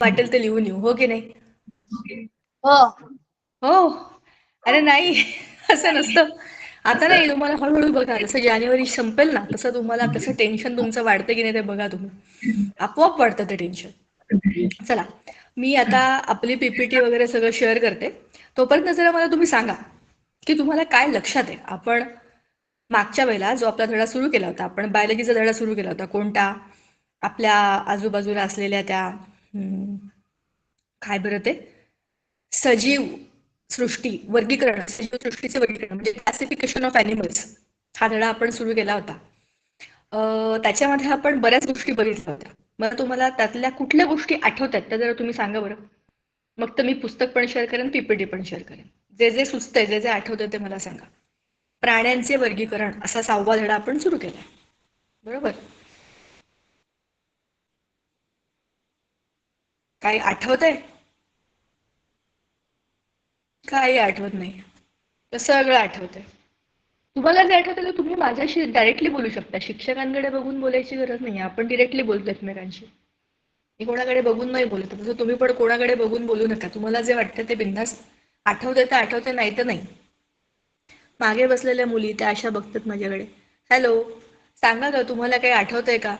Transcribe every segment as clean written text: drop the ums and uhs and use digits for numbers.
वाटेल ते लिहून येऊ, हो की नाही? हो हो. अरे नाही, असं नसतं. आता नाही, तुम्हाला हळूहळू बघा, जसं जानेवारी संपेल ना, तसं तुम्हाला तसं टेन्शन तुमचं वाढतं की नाही ते बघा तुम्ही. आपोआप वाढतं ते टेन्शन. चला, मी आता आपली पीपीटी वगैरे सगळं शेअर करते. तोपर्यंत जरा मला तुम्ही सांगा की तुम्हाला काय लक्षात आहे. आपण मागच्या वेळेला जो आपला धडा सुरू केला होता, आपण बायोलॉजीचा धडा सुरू केला होता, कोणता? आपल्या आजूबाजूला असलेल्या त्या काय बरं ते सजीव सृष्टी वर्गीकरण, सजीव सृष्टीचे वर्गीकरण म्हणजे क्लासिफिकेशन ऑफ ॲनिमल्स, हा धडा आपण सुरू केला होता. त्याच्यामध्ये आपण बऱ्याच गोष्टी बघितल्या होत्या. मला तुम्हाला त्यातल्या कुठल्या गोष्टी आठवतात त्या जरा तुम्ही सांगा बरं. मग तर मी पुस्तक पण शेअर करेन, पीपीटी पण शेअर करेन. जे जे सुचतंय, जे जे आठवतंय ते मला सांगा. प्राण्यांचे वर्गीकरण असा 6वा धडा आपण सुरू केलाय, बरोबर? काही आठवतंय? काही आठवत नाही. तर सगळं आठवतंय. तुम्हाला जे आठवतं ते तुम्ही माझ्याशी डायरेक्टली बोलू शकता. शिक्षकांकडे बघून बोलायची गरज नाही. आपण डिरेक्टली बोलतो एकमेकांशी. मी कोणाकडे बघून नाही बोलत. तसं तुम्ही पण कोणाकडे बघून बोलू नका. तुम्हाला जे वाटतं ते बिनधास्त आठवतंय तर आठवतंय, नाही तर नाही. मागे बसलेल्या मुली त्या अशा बघतात माझ्याकडे. हॅलो, सांगा ग, तुम्हाला काही आठवतंय का?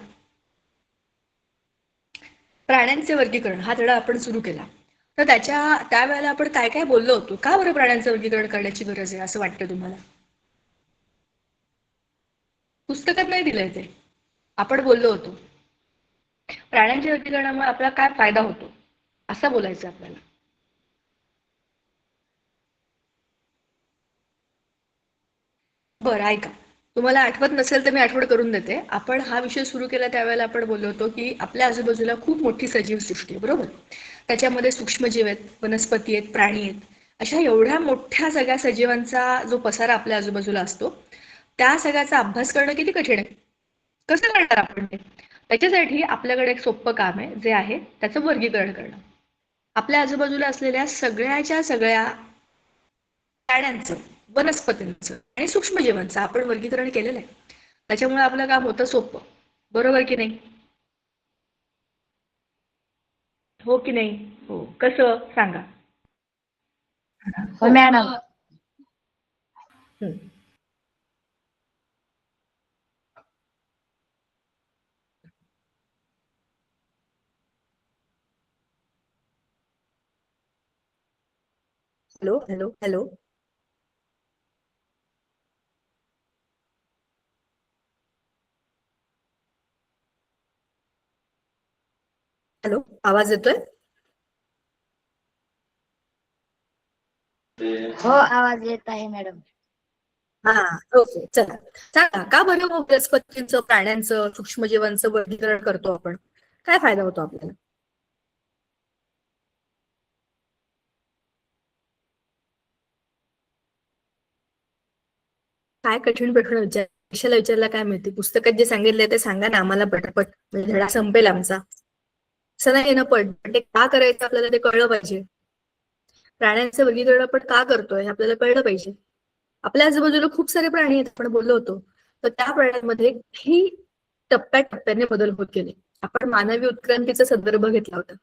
प्राण्यांचे वर्गीकरण हा धडा आपण सुरू केला. तर त्यावेळेला आपण काय काय बोललो होतो? का बरं प्राण्यांचं वर्गीकरण करण्याची गरज आहे असं वाटतं तुम्हाला? पुस्तकात नाही दिलंय ते. आपण बोललो होतो. प्राण्यांच्या वर्गीकरणामुळे आपला काय फायदा होतो असं बोलायचं आपल्याला. बरं, ऐका. तुम्हाला आठवत नसेल तर मी आठवण करून देते. आपण हा विषय सुरू केला त्यावेळेला आपण बोललो होतो की आपल्या आजूबाजूला खूप मोठी सजीव सृष्टी आहे, बरोबर? त्याच्यामध्ये सूक्ष्मजीव आहेत, वनस्पती आहेत, प्राणी आहेत. अशा एवढ्या मोठ्या सगळ्या सजीवांचा जो पसारा आपल्या आजूबाजूला असतो, त्या सगळ्याचा अभ्यास करणं किती कठीण आहे. कसं करणार आपण ते? त्याच्यासाठी आपल्याकडे एक सोपं काम आहे, जे आहे त्याचं वर्गीकरण करणं. आपल्या आजूबाजूला असलेल्या सगळ्याच्या सगळ्या प्राण्यांचं, वनस्पतींचं आणि सूक्ष्मजीवांचं आपण वर्गीकरण केलेलं आहे. त्याच्यामुळे आपलं काम होतं सोपं, बरोबर की नाही? हो की नाही? हो. कसं सांगा? हो मॅडम. हं. Hello, hello, hello. हॅलो, आवाज येतोय? हो आवाज येत आहे मॅडम. हा, ओके. चला, सांगा का बरं वनस्पतींचं, प्राण्यांचं, सूक्ष्मजीवांचं वर्गीकरण करतो आपण? काय फायदा होतो आपल्याला? काय कठीण प्रश्न कशाला विचारला काय माहिती. पुस्तकात जे सांगितलंय ते सांगा ना आम्हाला पटपट, म्हणजे धडा संपेल आमचा. असं नाही ना, पण ते का करायचं आपल्याला ते कळलं पाहिजे. प्राण्यांचं वर्गीकरण आपण का करतोय हे आपल्याला कळलं पाहिजे. आपल्या आजूबाजूला खूप सारे प्राणी आहेत, आपण बोललो होतो. तर त्या प्राण्यांमध्ये ही टप्प्याटप्प्याने बदल होत गेले. आपण मानवी उत्क्रांतीचा संदर्भ घेतला होता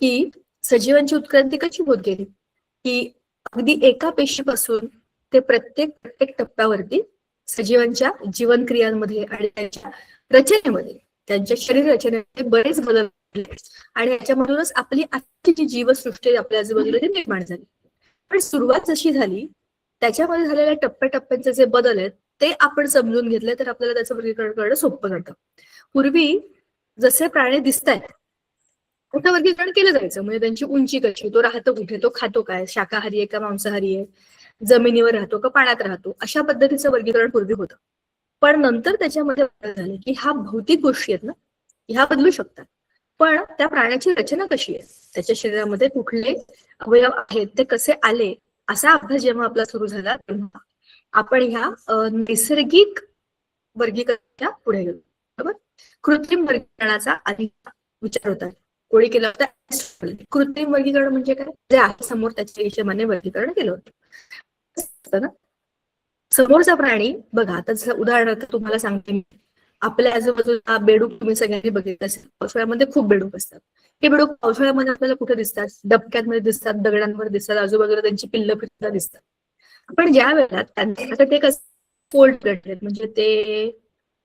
की सजीवांची उत्क्रांती कशी होत गेली, की अगदी एका पेशीपासून ते प्रत्येक प्रत्येक टप्प्यावरती सजीवांच्या जीवनक्रियांमध्ये आणि त्यांच्या रचनेमध्ये, त्यांच्या शरीर रचनेमध्ये बरेच बदल झाले. आणि याच्यामधूनच आपली आजची जी जीवसृष्टी आपल्या आजूबाजूला ती निर्माण झाली. पण सुरुवात जशी झाली त्याच्यामध्ये झालेल्या टप्प्याटप्प्यांचे जे बदल आहेत ते आपण समजून घेतले तर आपल्याला त्याचं वर्गीकरण करणं सोपं जातं. पूर्वी जसे प्राणी दिसत आहेत त्याचं वर्गीकरण केलं जायचं, म्हणजे त्यांची उंची कशी, तो राहतो कुठे, तो खातो काय, शाकाहारी आहे का मांसाहारी आहे, जमिनीवर राहतो का पाण्यात राहतो, अशा पद्धतीचं वर्गीकरण पूर्वी होतं. पण नंतर त्याच्यामध्ये बदल झाले की ह्या भौतिक गोष्टी आहेत ना, ह्या बदलू शकतात. पण त्या प्राण्याची रचना कशी आहे, त्याच्या शरीरामध्ये कुठले अवयव आहेत, ते कसे आले, असा अभ्यास जेव्हा आपला सुरू झाला तेव्हा आपण ह्या नैसर्गिक वर्गीकरणाच्या पुढे गेलो, बरोबर? कृत्रिम वर्गीकरणाचा आधी विचार होता, कोणी केला होता? कृत्रिम वर्गीकरण म्हणजे काय? जे आहे समोर त्याच्या हिशोबाने वर्गीकरण केलं होतं ना. समोरचा प्राणी बघा, आता जसं उदाहरणार्थ तुम्हाला सांगते मी, आपल्या आजूबाजूला बेडूक तुम्ही सगळ्यांनी बघितलं असेल, पावसाळ्यामध्ये खूप बेडूक असतात. हे बेडूक पावसाळ्यामध्ये आपल्याला कुठे दिसतात? डबक्यांमध्ये दिसतात, दगडांवर दिसतात, आजूबाजूला त्यांची पिल्लं फिरताना दिसतात. पण ज्या वेळेला त्यांना आता ते कसं कोल्ड ब्लडेड म्हणजे ते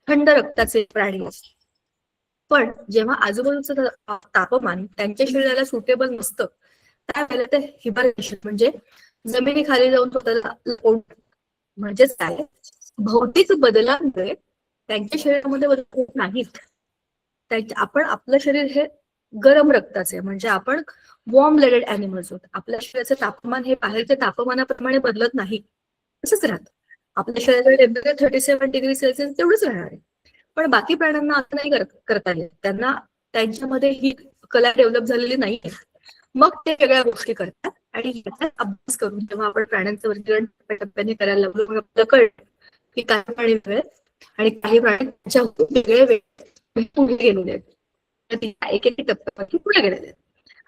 थंड रक्ताचे प्राणी असतात. पण जेव्हा आजूबाजूचं तापमान त्यांच्या शरीराला सुटेबल नसतं, त्यावेळेला ते हिबरनेशन म्हणजे जमिनीखाली जाऊन स्वतःला लपवून, म्हणजेच काय, भौतिक बदलांमुळे त्यांच्या शरीरामध्ये बदल होत नाहीत. आपण आपलं शरीर हे गरम रक्ताचे म्हणजे आपण वॉर्म ब्लडेड अॅनिमल्स होत. आपल्या शरीराचं तापमान हे बाहेरच्या तापमानाप्रमाणे बदलत नाही, तसंच राहतं. आपल्या शरीराचं टेम्परेचर 37 डिग्री सेल्सिअस तेवढंच राहणार आहे. पण बाकी प्राण्यांना असं नाही करता येत. त्यांना त्यांच्यामध्ये ही कला डेव्हलप झालेली नाही. मग ते वेगळ्या गोष्टी करतात आणि याचा अभ्यास करून जेव्हा आपण प्राण्यांचं वर्गीकरण टप्प्याटप्प्याने करायला लागलो, मग आपल्याला कळतं की काही प्राणी वेळ आणि काही प्राणी त्याच्याहून वेगळे वेळ पुढे गेलेले आहेत. एक एक टप्प्यापासून पुढे गेलेले आहेत.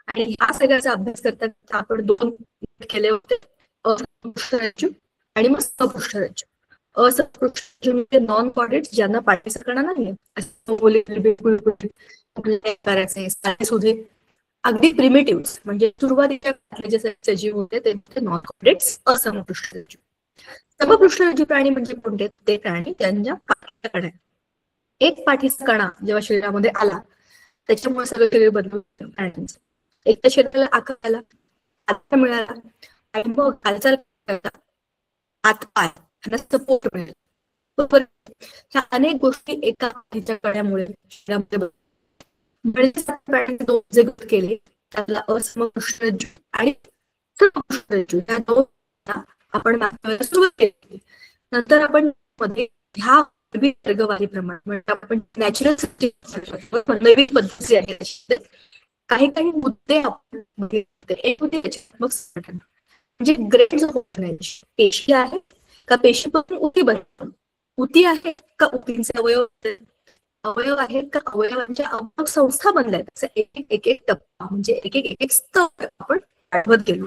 आणि ह्या सगळ्याचा अभ्यास करताना आपण 2 केले होते, असपृष्ठ आणि मग सपृष्ठ राज्य. असपृष्ठ म्हणजे नॉन कॉर्डेट्स, ज्यांना पाठीचा कणा नाहीये, बिलकुल करायचे सुधे अगदी प्रिमिटिव्ह म्हणजे सुरुवातीच्या जे सजीव होते ते नॉन कॉर्डेट्स, असमपृष्ठ रज्जू. समपृष्ठ रज्जू प्राणी म्हणजे कोणते? ते प्राणी त्यांच्या पाठीचा कणा, एक पाठीचा कणा जेव्हा शरीरामध्ये आला त्याच्यामुळे सगळं शरीर बदलून प्राण्यांचं. एक तर शरीराला आकार आला, आकार मिळाला आणि मग हालचाल हातपाय त्यांना सपोर्ट मिळेल. बरोबर. ह्या अनेक गोष्टी एका पाठीच्या कण्यामुळे शरीरामध्ये म्हणजे दोन जे गट केले त्याला असमपृष्ठ रज्जू आणि समपृष्ठ रज्जू या दोन आपण मागच्या सुरुवात केली. नंतर आपण मध्ये ह्या वर्गवारीप्रमाणे म्हणजे आपण नॅचरल नैविक पद्धती आहे, काही काही मुद्दे आपण एक होते मग म्हणजे ग्रेड्स ऑफ ऑर्गनायझेशन. पेशी आहे का पेशीपासून उती बनतात, उती आहे का उतींचे अवयव, अवयव आहेत का अवयवांच्या अवयव संस्था बनल्या, एक एक टप्पा म्हणजे एक एक स्तर आपण वाढवत गेलो.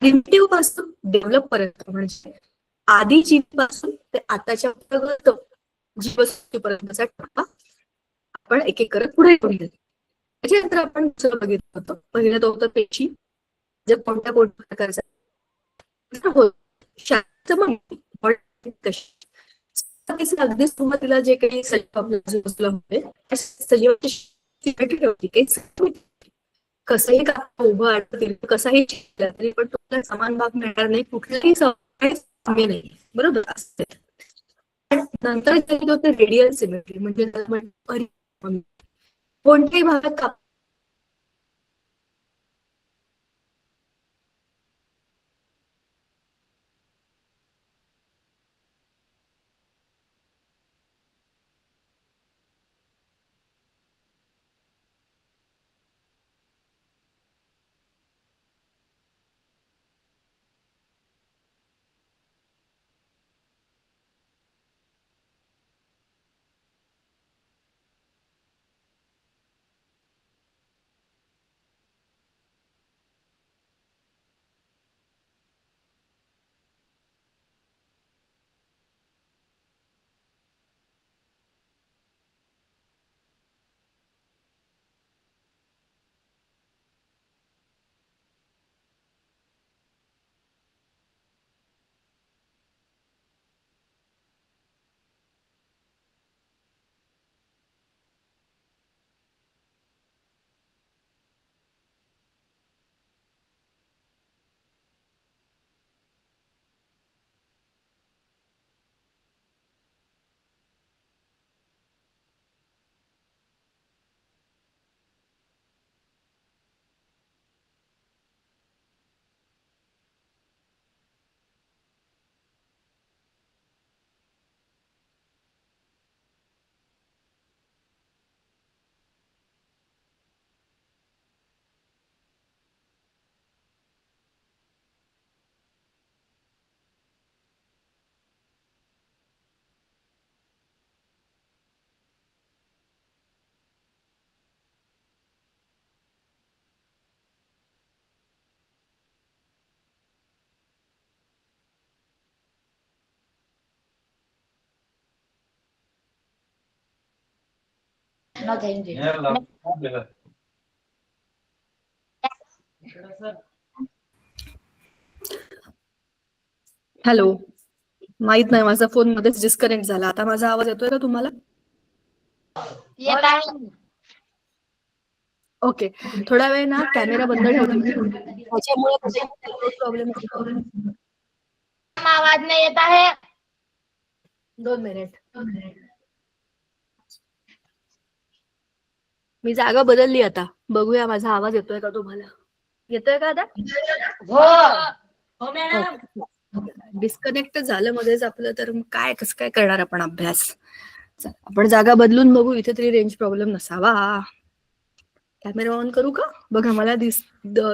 प्रिमिटिव्ह पासून डेव्हलप पर्यंत म्हणजे आधी जीवपासून ते आताच्या प्रगत जीवसृष्टीपर्यंतचा टप्पा आपण एक एक करत पुढे घेऊन गेलो. त्याच्यानंतर आपण दुसरं बघितलं होतं, पहिलं तो होतं पेशी, जे कोणत्या कोणत्या प्रकारचा अगदीच सुरुवातीला जे काही सजीव होते सजीवाची कसंही का उभं आडतील कसाही तरी पण तुम्हाला समान भाग मिळणार नाही, कुठल्याही साम्य नाही, बरोबर असते. पण नंतर होते रेडियल सिमेट्री म्हणजे कोणत्याही भागात No, thank you. हॅलो, माहित नाही माझा फोन मध्येच डिस्कनेक्ट झाला. आता माझा आवाज येतोय का तुम्हाला? येत आहे. ओके, थोडा वेळ ना कॅमेरा बंद ठेवते त्याच्यामुळे प्रॉब्लेम. आवाज नाही येत आहे. 2 मिनिट. मी जागा बदलली आता. बघूया माझा आवाज येतोय का तुम्हाला? येतोय का आता? हो डिस्कनेक्ट झालं मध्येच आपलं, तर मग काय कसं काय करणार आपण अभ्यास? चला, आपण जागा बदलून बघू, इथे तरी रेंज प्रॉब्लेम नसावा. कॅमेरा ऑन करू का? बघा मला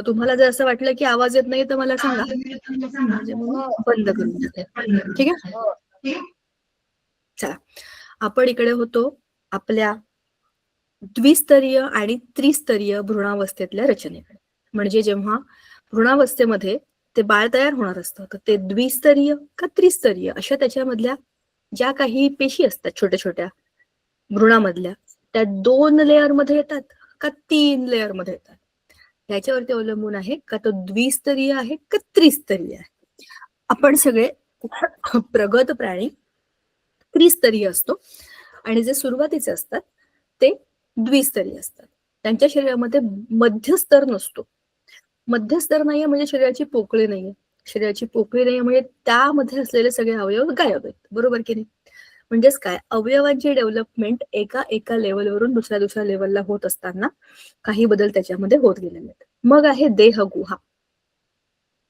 तुम्हाला जर असं वाटलं की आवाज येत नाही तर मला सांगा, म्हणजे मग बंद करून टाकेल. ठीक आहे, चला. आपण इकडे होतो आपल्या द्विस्तरीय आणि त्रिस्तरीय भ्रूणावस्थेतल्या रचनेकडे. म्हणजे जेव्हा भ्रूणावस्थेमध्ये ते बाळ तयार होणार असतं, तर ते द्विस्तरीय का त्रिस्तरीय अशा त्याच्यामधल्या ज्या काही पेशी असतात छोट्या छोट्या भ्रूणामधल्या, त्या 2 लेअर मध्ये येतात का 3 लेअर मध्ये येतात, याच्यावरती अवलंबून आहे का तो द्विस्तरीय आहे का त्रिस्तरीय आहे. आपण सगळे प्रगत प्राणी त्रिस्तरीय असतो आणि जे सुरुवातीचे असतात ते द्विस्तरीय असतात. त्यांच्या शरीरामध्ये मध्यस्तर नसतो. मध्यस्तर नाहीये म्हणजे शरीराची पोकळी नाहीये. शरीराची पोकळी नाहीये म्हणजे त्यामध्ये असलेले सगळे अवयव गायब आहेत. बरोबर की नाही? म्हणजेच काय, अवयवांची डेव्हलपमेंट एका लेवलवरून दुसऱ्या लेवलला होत असताना काही बदल त्याच्यामध्ये होत गेलेले आहेत. मग आहे देहगुहा.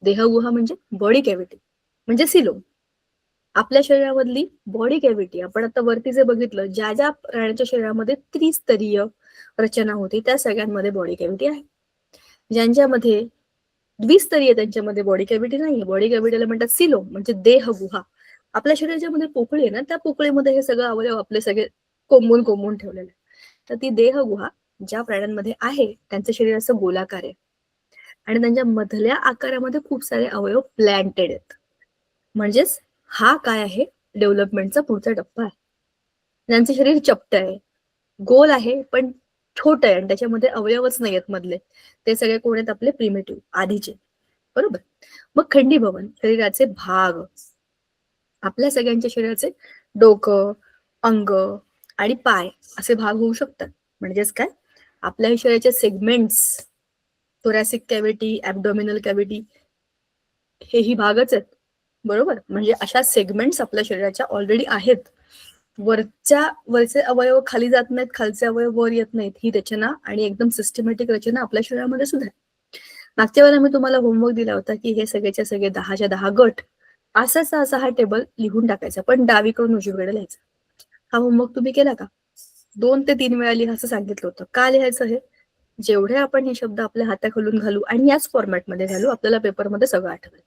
देहगुहा म्हणजे बॉडी कॅव्हिटी, म्हणजे सिलोम. आपल्या शरीरामधली बॉडी कॅव्हिटी आपण आता वरती जे बघितलं, ज्या ज्या प्राण्यांच्या शरीरामध्ये त्रिस्तरीय रचना होती त्या सगळ्यांमध्ये बॉडी कॅव्हिटी आहे. ज्यांच्यामध्ये द्विस्तरीय त्यांच्यामध्ये बॉडी कॅव्हिटी नाही. बॉडी कॅव्हिटीला म्हणतात सिलोम, म्हणजे देहगुहा. आपल्या शरीराच्या मध्ये पोकळी आहे ना, त्या पोकळीमध्ये हे सगळं अवयव आपले सगळे कोंबून ठेवलेले. तर ती देहगुहा ज्या प्राण्यांमध्ये आहे त्यांचं शरीर असं गोलाकार आहे आणि त्यांच्या मधल्या आकारामध्ये खूप सारे अवयव प्लॅन्टेड आहेत. म्हणजेच हा काय आहे, डेव्हलपमेंटचा पुढचा टप्पा आहे. त्यांचं शरीर चपट आहे, गोल आहे पण छोट आहे आणि त्याच्यामध्ये अवयवच नाही आहेत मधले. ते सगळे कोण आहेत? आपले प्रिमेटिव्ह, आधीचे. बरोबर. मग खंडीभवन, शरीराचे भाग. आपल्या सगळ्यांच्या शरीराचे डोकं, अंग आणि पाय असे भाग होऊ शकतात. म्हणजेच काय, आपल्या शरीराचे सेगमेंट्स, थोरॅसिक कॅव्हिटी, ऍब्डोमिनल कॅव्हिटी, हेही भागच आहेत. बरोबर. म्हणजे अशा सेगमेंट्स आपल्या शरीराच्या ऑलरेडी आहेत. वरचे अवयव खाली जात नाहीत, खालचे अवयव वर येत नाहीत. ही रचना आणि एकदम सिस्टमॅटिक रचना आपल्या शरीरामध्ये सुद्धा आहे. मागच्या वेळेला मी तुम्हाला होमवर्क दिला होता की हे सगळेच्या सगळे 10च्या 10 गट असा हा टेबल लिहून टाकायचा, पण डावीकडून उजवीकडे लिहायचा. हा होमवर्क तुम्ही केला का? 2 ते 3 वेळा लिहायचं सांगितलं होतं. का लिहायचं हे? जेवढे आपण हे शब्द आपल्या हाताखालून घालू आणि याच फॉर्मॅटमध्ये घालू, आपल्याला पेपरमध्ये सगळं आठवेल.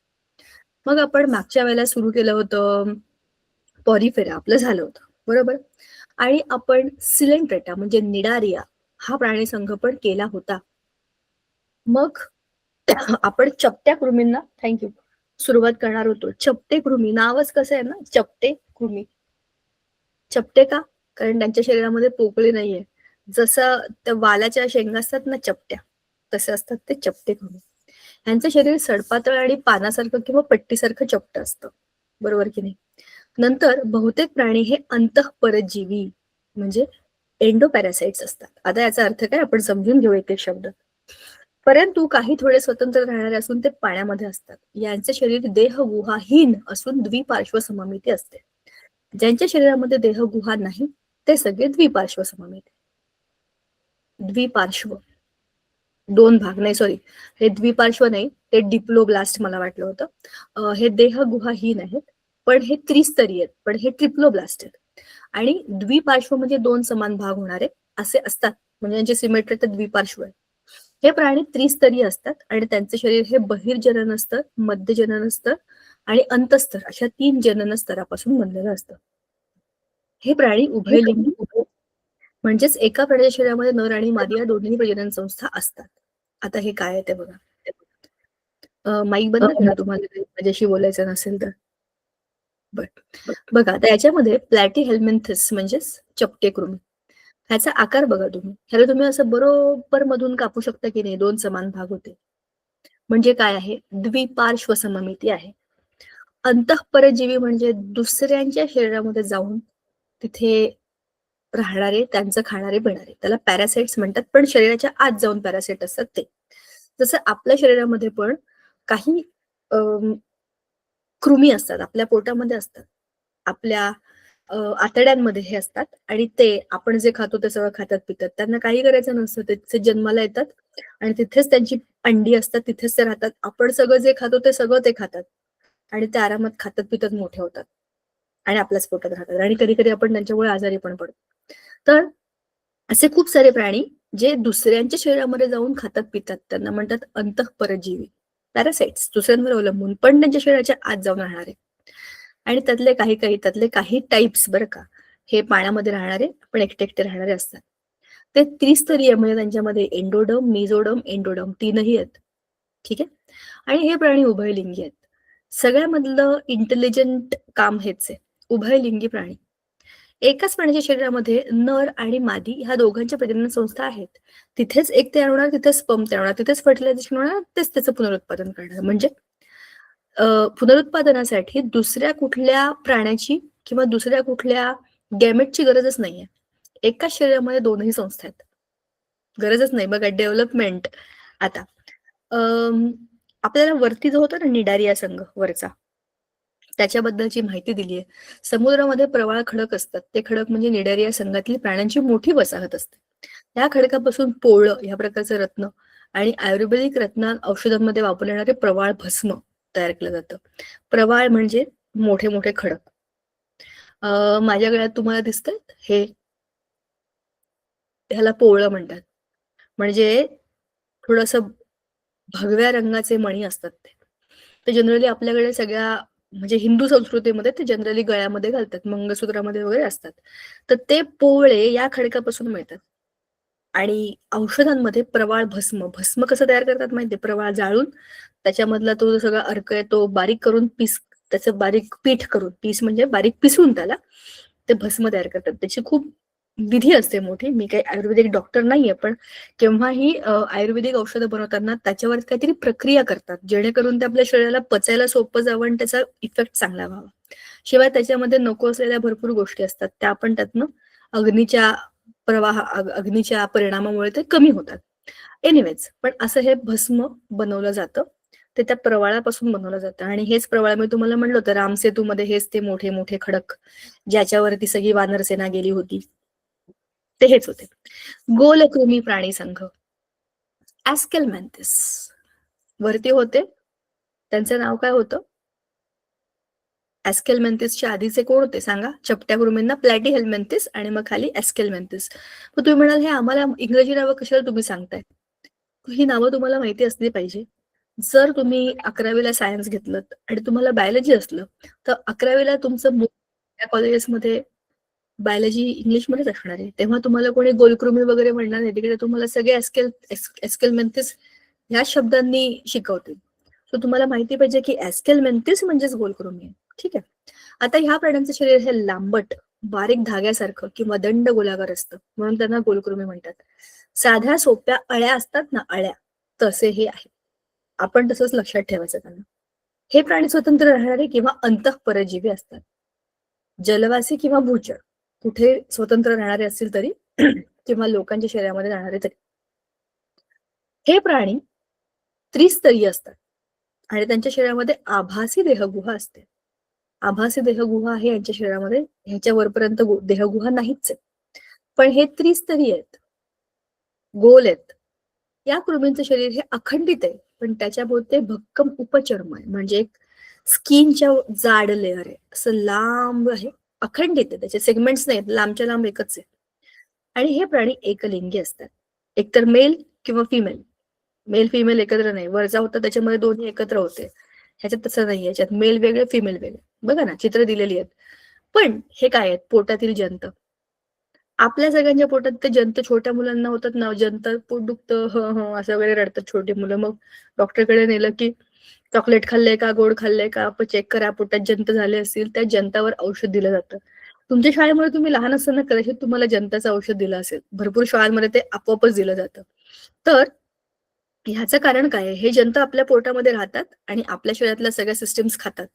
मग आपण मागच्या वेळेला सुरू केलं होतं पॉरिफेरा, आपलं झालं होतं. बरोबर. आणि आपण सिलेंट्रेटा म्हणजे निडारिया हा प्राणी संघ पण केला होता. मग आपण चपट्या कृमींना सुरुवात करणार होतो. चपटे कृमी, नावच कसं आहे ना, चपटे कृमी. चपटे का? कारण त्यांच्या शरीरामध्ये पोकळी नाहीये. जसं त्या वालाच्या शेंगा असतात ना चपट्या, तसे असतात ते चपटे कृमी. यांचं शरीर सडपातळ आणि पानासारखं किंवा पट्टीसारखं चपट असतं. बरोबर की नाही? नंतर बहुतेक प्राणी हे अंतःपरजीवी म्हणजे एंडोपॅरासाइट्स असतात. आता याचा अर्थ काय आपण समजून घेऊ एक एक शब्द. परंतु काही थोडे स्वतंत्र राहणारे असून ते पाण्यामध्ये असतात. यांचे शरीर देहगुहाहीन असून द्विपार्श्व सममिती असते. ज्यांच्या शरीरामध्ये देहगुहा नाही ते सगळे द्विपार्श्व सममिती. द्विपार्श्व 2 भाग नाही, सॉरी, हे द्विपार्श्व नाही, ते डिप्लोब्लास्ट मला वाटलं होतं. हे देहगुहाहीन आहेत, पण हे त्रिस्तरीय आहेत, पण हे ट्रिप्लोब्लास्ट आहेत. आणि द्विपार्श्व म्हणजे 2 समान भाग होणारे असे असतात, म्हणजे यांचे सिमेट्री तर द्विपार्श्व आहे. हे प्राणी त्रिस्तरीय असतात आणि त्यांचे शरीर हे बहिर्जनन स्तर, मध्यजनन स्तर आणि अंतस्तर अशा 3 जनन स्तरापासून बनलेलं असतं. हे प्राणी उभयलिंगी, म्हणजेच एका प्राण्याच्या शरीरामध्ये नर आणि मादी या दोन्ही प्रजनन संस्था असतात. आता हे काय आहे ते बघा. माईक बंद करा तुम्हाला माझ्याशी बोलायचं नसेल तर. बघा, तर याच्यामध्ये प्लॅटीहेल्मिन्थस म्हणजेच चपटे कृमी, ह्याचा आकार बघा तुम्ही. ह्याला तुम्ही असं बरोबर मधून कापू शकता की नाही, 2 समान भाग होते. म्हणजे काय आहे? द्विपार्श्व सममिती आहे. अंतःपरजीवी म्हणजे दुसऱ्यांच्या शरीरामध्ये जाऊन तिथे राहणारे, त्यांचं खाणारे, पिणारे. त्याला पॅरासाइट्स म्हणतात, पण शरीराच्या आत जाऊन पॅरासाइट असतात ते. जसं आपल्या शरीरामध्ये पण काही कृमी असतात, आपल्या पोटामध्ये असतात, आपल्या आतड्यांमध्ये हे असतात आणि ते आपण जे खातो ते सगळं खातात पितात. त्यांना काही करायचं नसतं. ते जन्माला येतात आणि तिथेच त्यांची अंडी असतात, तिथेच ते राहतात. आपण सगळं जे खातो ते सगळं ते खातात आणि ते आरामात खातात पितात मोठे होतात आणि आपल्याच पोटात राहतात आणि कधी-कधी आपण त्यांच्यामुळे आजारी पण पडतो. तर असे खूप सारे प्राणी जे दुसऱ्यांच्या शरीरामध्ये जाऊन खातात पितात त्यांना म्हणतात अंतःपरजीवी, पॅरासाइट्स, दुसऱ्यांवर अवलंबून पण त्यांच्या शरीराच्या आत जाऊन राहणारे. आणि त्यातले काही टाइप्स बरं का, हे पाण्यामध्ये राहणारे पण एकटे एकटे राहणारे असतात. ते त्रिस्तरीय म्हणजे त्यांच्यामध्ये एंडोडर्म, मेसोडर्म, एंडोडर्म तीनही आहेत. ठीक आहे. आणि हे प्राणी उभयलिंगी आहेत. सगळ्यामधलं इंटेलिजंट काम हेच आहे, उभयलिंगी प्राणी. एकाच प्राण्याच्या शरीरामध्ये नर आणि मादी ह्या दोघांच्या प्रजनन संस्था आहेत. तिथेच एक तयार होणार, तिथेच स्पर्म तयार होणार, तिथेच फर्टिलायझेशन होणार, तेच त्याचं पुनरुत्पादन करणार. म्हणजे पुनरुत्पादनासाठी दुसऱ्या कुठल्या प्राण्याची किंवा दुसऱ्या कुठल्या गॅमेटची गरजच नाहीये. एकाच शरीरामध्ये दोनही संस्था आहेत. गरजच नाही. बघा डेव्हलपमेंट आता आपल्याला वरती जो होता ना निडारिया संघ वरचा, त्याच्याबद्दलची माहिती दिली आहे. समुद्रामध्ये प्रवाळ खडक असतात. ते खडक म्हणजे निडारिया संघातील प्राण्यांची मोठी वसाहत असते. या खडकापासून पोळं ह्या प्रकारचं रत्न आणि आयुर्वेदिक रत्न औषधांमध्ये वापरले जाणारे प्रवाळ भस्म तयार केलं जातं. प्रवाळ म्हणजे मोठे मोठे खडक. माझ्या गळ्यात तुम्हाला दिसतात हे, ह्याला पोळं म्हणतात. म्हणजे थोडंसं भगव्या रंगाचे मणी असतात ते जनरली आपल्याकडे सगळ्या म्हणजे हिंदू संस्कृतीमध्ये ते जनरली गळ्यामध्ये घालतात, मंगळसूत्रामध्ये वगैरे असतात. तर ते पोवळे या खडकापासून मिळतात. आणि औषधांमध्ये प्रवाळ भस्म, भस्म कसं तयार करतात माहितीये? प्रवाळ जाळून त्याच्यामधला तो सगळा अर्क आहे तो बारीक करून त्याचं बारीक पीठ करून, पीस म्हणजे बारीक पिसून त्याला ते भस्म तयार करतात. त्याची खूप विधी असते मोठी. मी काही आयुर्वेदिक डॉक्टर नाहीये, पण केव्हाही आयुर्वेदिक औषधं बनवताना त्याच्यावर काहीतरी प्रक्रिया करतात, जेणेकरून ते आपल्या शरीराला पचायला सोपं जावं आणि त्याचा इफेक्ट चांगला व्हावा. शिवाय त्याच्यामध्ये नको असलेल्या भरपूर गोष्टी असतात, त्या आपण त्यातनं अग्नीच्या अग्नीच्या परिणामामुळे ते कमी होतात. एनिवेज, पण असं हे भस्म बनवलं जातं. ते त्या प्रवाळापासून बनवलं जातं आणि हेच प्रवाळ मी तुम्हाला म्हणलं होतं रामसेतूमध्ये हेच ते मोठे मोठे खडक ज्याच्यावरती सगळी वानरसेना गेली होती, ते हेच होते. गोलकृमी प्राणी संघ, ऍस्केलमॅन्थिस वरती होते, त्यांचं नाव काय होतं? ऍस्केलमॅन्थिसच्या आधीचे कोण होते सांगा? चपट्या कृमींना प्लॅटीहेल्मिन्थिस आणि मग खाली ऍस्केलमॅन्थिस. मग तुम्ही म्हणाल हे आम्हाला इंग्रजी नावं कशाला तुम्ही सांगताय? ही नावं तुम्हाला माहिती असली पाहिजे. जर तुम्ही 11वीला सायन्स घेतलं आणि तुम्हाला बायोलॉजी असलं, तर 11वीला तुमचं त्या कॉलेजेसमध्ये बायोलॉजी इंग्लिशमध्येच असणार आहे. तेव्हा तुम्हाला कोणी गोलकृमी वगैरे म्हणणार नाही. तिकडे तुम्हाला सगळे ऍस्केलमॅन्थिस ह्या शब्दांनी शिकवतील. सो तुम्हाला माहिती पाहिजे की ऍस्केलमॅन्थिस म्हणजेच गोलकृमी आहे. ठीक आहे. आता ह्या प्राण्यांचं शरीर हे लांबट, बारीक धाग्यासारखं किंवा दंड गोलाकार असतं, म्हणून त्यांना गोलकृमी म्हणतात. साध्या सोप्या अळ्या असतात ना, अळ्या, तसे हे आहे. आपण तसंच लक्षात ठेवायचं त्यांना. हे प्राणी स्वतंत्र राहणारे किंवा अंतःपरजीवी असतात. जलवासी किंवा भूचर कुठे स्वतंत्र राहणारे असतील तरी किंवा लोकांच्या शरीरामध्ये राहणारे तरी. हे प्राणी त्रिस्तरीय असतात आणि त्यांच्या शरीरामध्ये आभासी देहगुहा असते. आभासी देहगुहा आहे यांच्या शरीरामध्ये, ह्याच्या वरपर्यंत देहगुहा नाहीच आहे. पण हे त्रिस्तरीय आहेत, गोल आहेत. या कृमींचं शरीर हे अखंडित आहे, पण त्याच्याभोवती भक्कम उपचर्म आहे, म्हणजे एक स्किनच्या जाड लेअर आहे, असं लांब आहे, अखंडित आहे, त्याचे सेगमेंट्स नाहीत, लांबच्या लांब एकच आहे. आणि हे प्राणी एकलिंगी असतात, एकतर मेल किंवा फिमेल. मेल फिमेल एकत्र नाही, वरचा होता त्याच्यामध्ये दोन्ही एकत्र होते. ह्याच्यात तसं नाही, ह्याच्यात मेल वेगळे फिमेल वेगळे. बघा ना, चित्र दिलेली आहेत. पण हे काय आहेत? पोटातील जंत. आपल्या सगळ्यांच्या पोटात ते जंत छोट्या मुलांना होतात ना, जंत पोट दुखतं असं वगैरे रडतात छोटी मुलं. मग डॉक्टरकडे नेलं की चॉकलेट खाल्लंय का, गोड खाल्लंय का, चेक करा, पोटात जंत झाले असतील, त्या जंतावर औषध दिलं जातं. तुमच्या शाळेमध्ये तुम्ही लहान असताना कदाचित तुम्हाला जंताचं औषध दिलं असेल. भरपूर शाळांमध्ये ते आपोआपच दिलं जातं. तर ह्याचं कारण काय आहे? हे जंत आपल्या पोटामध्ये राहतात आणि आपल्या शरीरातल्या सगळ्या सिस्टीम्स खातात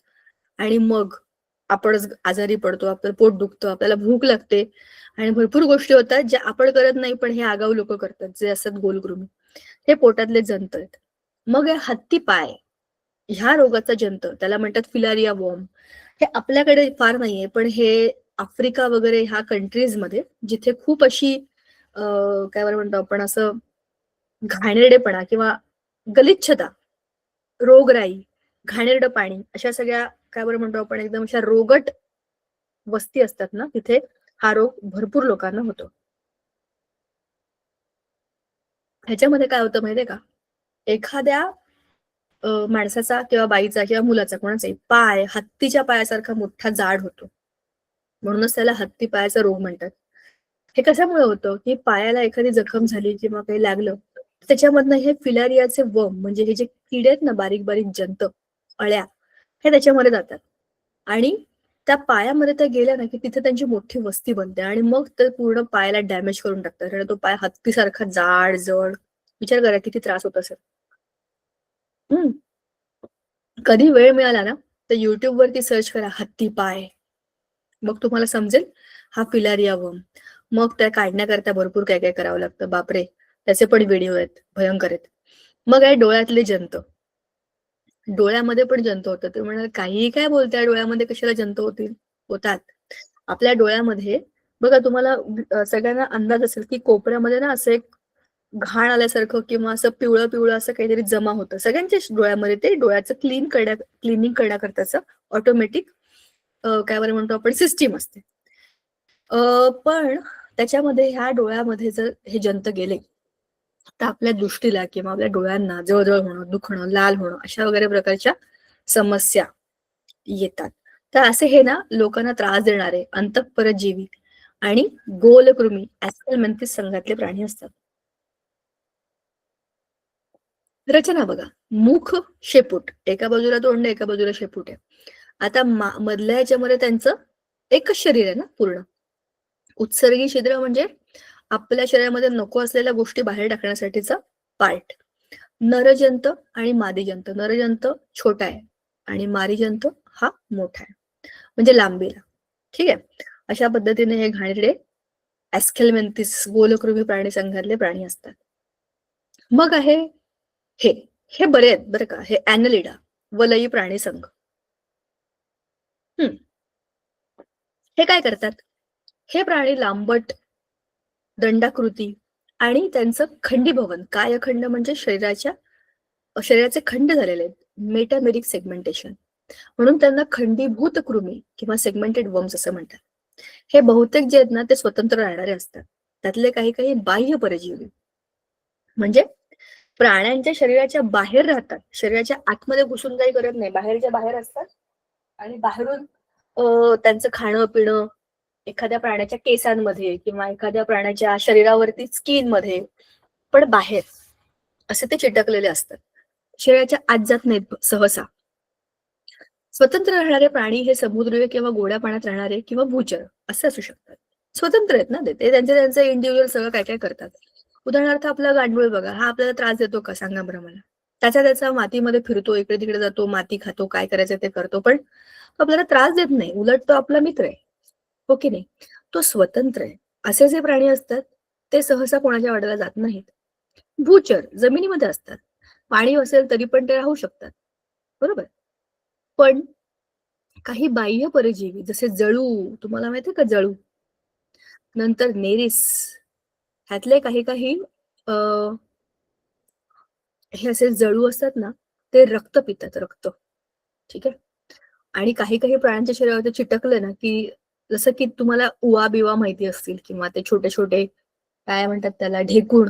आणि मग आपणच आजारी पडतो, आपलं पोट दुखतं, आपल्याला भूक लागते आणि भरपूर गोष्टी होतात ज्या आपण करत नाही, पण हे आगाऊ लोक करतात, जे असतात गोलकृमी. हे पोटातले जंत आहेत. मग हे हत्ती पाय ह्या रोगाचा जंत, त्याला म्हणतात फिलारिया वॉर्म. हे आपल्याकडे फार नाहीये, पण हे आफ्रिका वगैरे ह्या कंट्रीजमध्ये जिथे खूप अशी काय बरं म्हणतो आपण, असं घाणेरडेपणा किंवा गलिच्छता, रोगराई, घाणेरडं पाणी, अशा सगळ्या काय बरं म्हणतो आपण एकदम अशा रोगट वस्ती असतात ना, तिथे हा रोग भरपूर लोकांना होतो. ह्याच्यामध्ये काय होतं माहितीये का, एखाद्या माणसाचा किंवा बाईचा किंवा मुलाचा कोणाचाही पाय हत्तीच्या पायासारखा मोठा जाड होतो, म्हणूनच त्याला हत्ती पायाचा रोग म्हणतात. हे कशामुळे होतं की पायाला एखादी जखम झाली किंवा काही लागलं, त्याच्यामधनं हे फिलारियाचे वर्म म्हणजे हे जे किडे आहेत ना, बारीक बारीक जंत, अळ्या, हे त्याच्यामध्ये जातात आणि त्या पायामध्ये त्या गेल्या ना की तिथे त्यांची मोठी वस्ती बनते आणि मग ते पूर्ण पायाला डॅमेज करून टाकतात आणि तो पाय हत्तीसारखा जाड जड. विचार करा किती त्रास होत असेल. कधी वेळ मिळाला ना तर युट्यूब वरती सर्च करा हत्ती पाय, मग तुम्हाला समजेल हा फिलारिया वर्म. मग त्या काढण्याकरता भरपूर काय काय करावं लागतं, बापरे, त्याचे पण व्हिडिओ आहेत, भयंकर आहेत. मग आहे डोळ्यातले जंत. डोळ्यामध्ये पण जंत होतात. ते म्हणाल काहीही काय बोलताय, डोळ्यामध्ये कशाला जंत होतील? होतात. आपल्या डोळ्यामध्ये बघा, तुम्हाला सगळ्यांना अंदाज असेल की कोपऱ्यामध्ये ना असं एक घाण आल्यासारखं किंवा असं पिवळं पिवळं असं काहीतरी जमा होतं सगळ्यांच्याच डोळ्यामध्ये. ते डोळ्याचं क्लिनिंग करण्याकरताच ऑटोमॅटिक काय बरं म्हणतो आपण सिस्टीम असते. पण त्याच्यामध्ये ह्या डोळ्यामध्ये जर हे जंत गेले तर आपल्या दृष्टीला किंवा आपल्या डोळ्यांना जळजळ होणं, दुखणं, लाल होणं, अशा वगैरे प्रकारच्या समस्या येतात. तर असे हे ना लोकांना त्रास देणारे अंतःपरजीवी आणि गोलकृमी ऍस्कलमेंथिस संघातले प्राणी असतात. रचना बघा, मुख, शेपूट, एका बाजूला तोंड एका बाजूला शेपूट आहे. आता मधल्या ह्याच्यामध्ये त्यांचं एकच शरीर आहे ना पूर्ण. उत्सर्गी छिद्र म्हणजे आपल्या शरीरामध्ये नको असलेल्या गोष्टी बाहेर टाकण्यासाठीचा पार्ट. नरजंत आणि मादीजंत. नरजंत छोटा आहे आणि मारीजंत हा मोठा आहे, म्हणजे लांबीला. ठीक आहे. अशा पद्धतीने हे घाणेरडे ऍस्केलमेंथिस गोलकृमी प्राणी संघातले प्राणी असतात. मग आहे हे हे बरे आहेत बरं का, हे ऍनलिडा, वलयी प्राणी संघ. हे काय करतात? हे प्राणी लांबट, दंडाकृती आणि त्यांचं खंडीभवन, कायखंड म्हणजे शरीराचे खंड झालेले आहेत, मेटामेरिक सेगमेंटेशन, म्हणून त्यांना खंडीभूत कृमी किंवा सेगमेंटेड वर्म्स असं म्हणतात. हे बहुतेक जे आहेत ना ते स्वतंत्र राहणारे असतात. त्यातले काही काही बाह्य परजीवी म्हणजे प्राण्यांच्या शरीराच्या बाहेर राहतात, शरीराच्या आतमध्ये घुसून काही करत नाही, बाहेरच्या बाहेर असतात आणि बाहेरून त्यांचं खाणं पिणं एखाद्या प्राण्याच्या केसांमध्ये किंवा एखाद्या प्राण्याच्या शरीरावरती स्किन मध्ये, पण बाहेर असे ते चिटकलेले असतात, शरीराच्या आत जात नाहीत सहसा. स्वतंत्र राहणारे प्राणी हे समुद्र किंवा गोड्या पाण्यात राहणारे किंवा भूचर असे असू शकतात. स्वतंत्र आहेत ना ते त्यांचे इंडिव्हिज्युअल सगळं काय काय करतात. उदाहरणार्थ आपला गांडूळ बघा, हा आपल्याला त्रास देतो का सांगा बरं मला? त्याचा मातीमध्ये फिरतो, इकडे तिकडे जातो, माती खातो, काय करायचं ते करतो, पण तो आपल्याला त्रास देत नाही, उलट तो आपला मित्र आहे, हो की नाही? तो स्वतंत्र आहे. असे जे प्राणी असतात ते सहसा कोणाच्या वाड्याला जात नाहीत. भूचर जमिनीमध्ये असतात, पाणी असेल तरी पण ते राहू शकतात, बरोबर. पण काही बाह्य परजीवी जसे जळू, तुम्हाला माहितीये का जळू, नंतर नेरिस, ह्यातले काही काही हे असे जळू असतात ना, ते रक्त पितात, रक्त. ठीक आहे. आणि काही काही प्राण्यांच्या शरीरावर चिटकलं ना की, जसं की तुम्हाला उवा बिवा माहिती असतील किंवा ते छोटे छोटे काय म्हणतात त्याला, ढेकूण,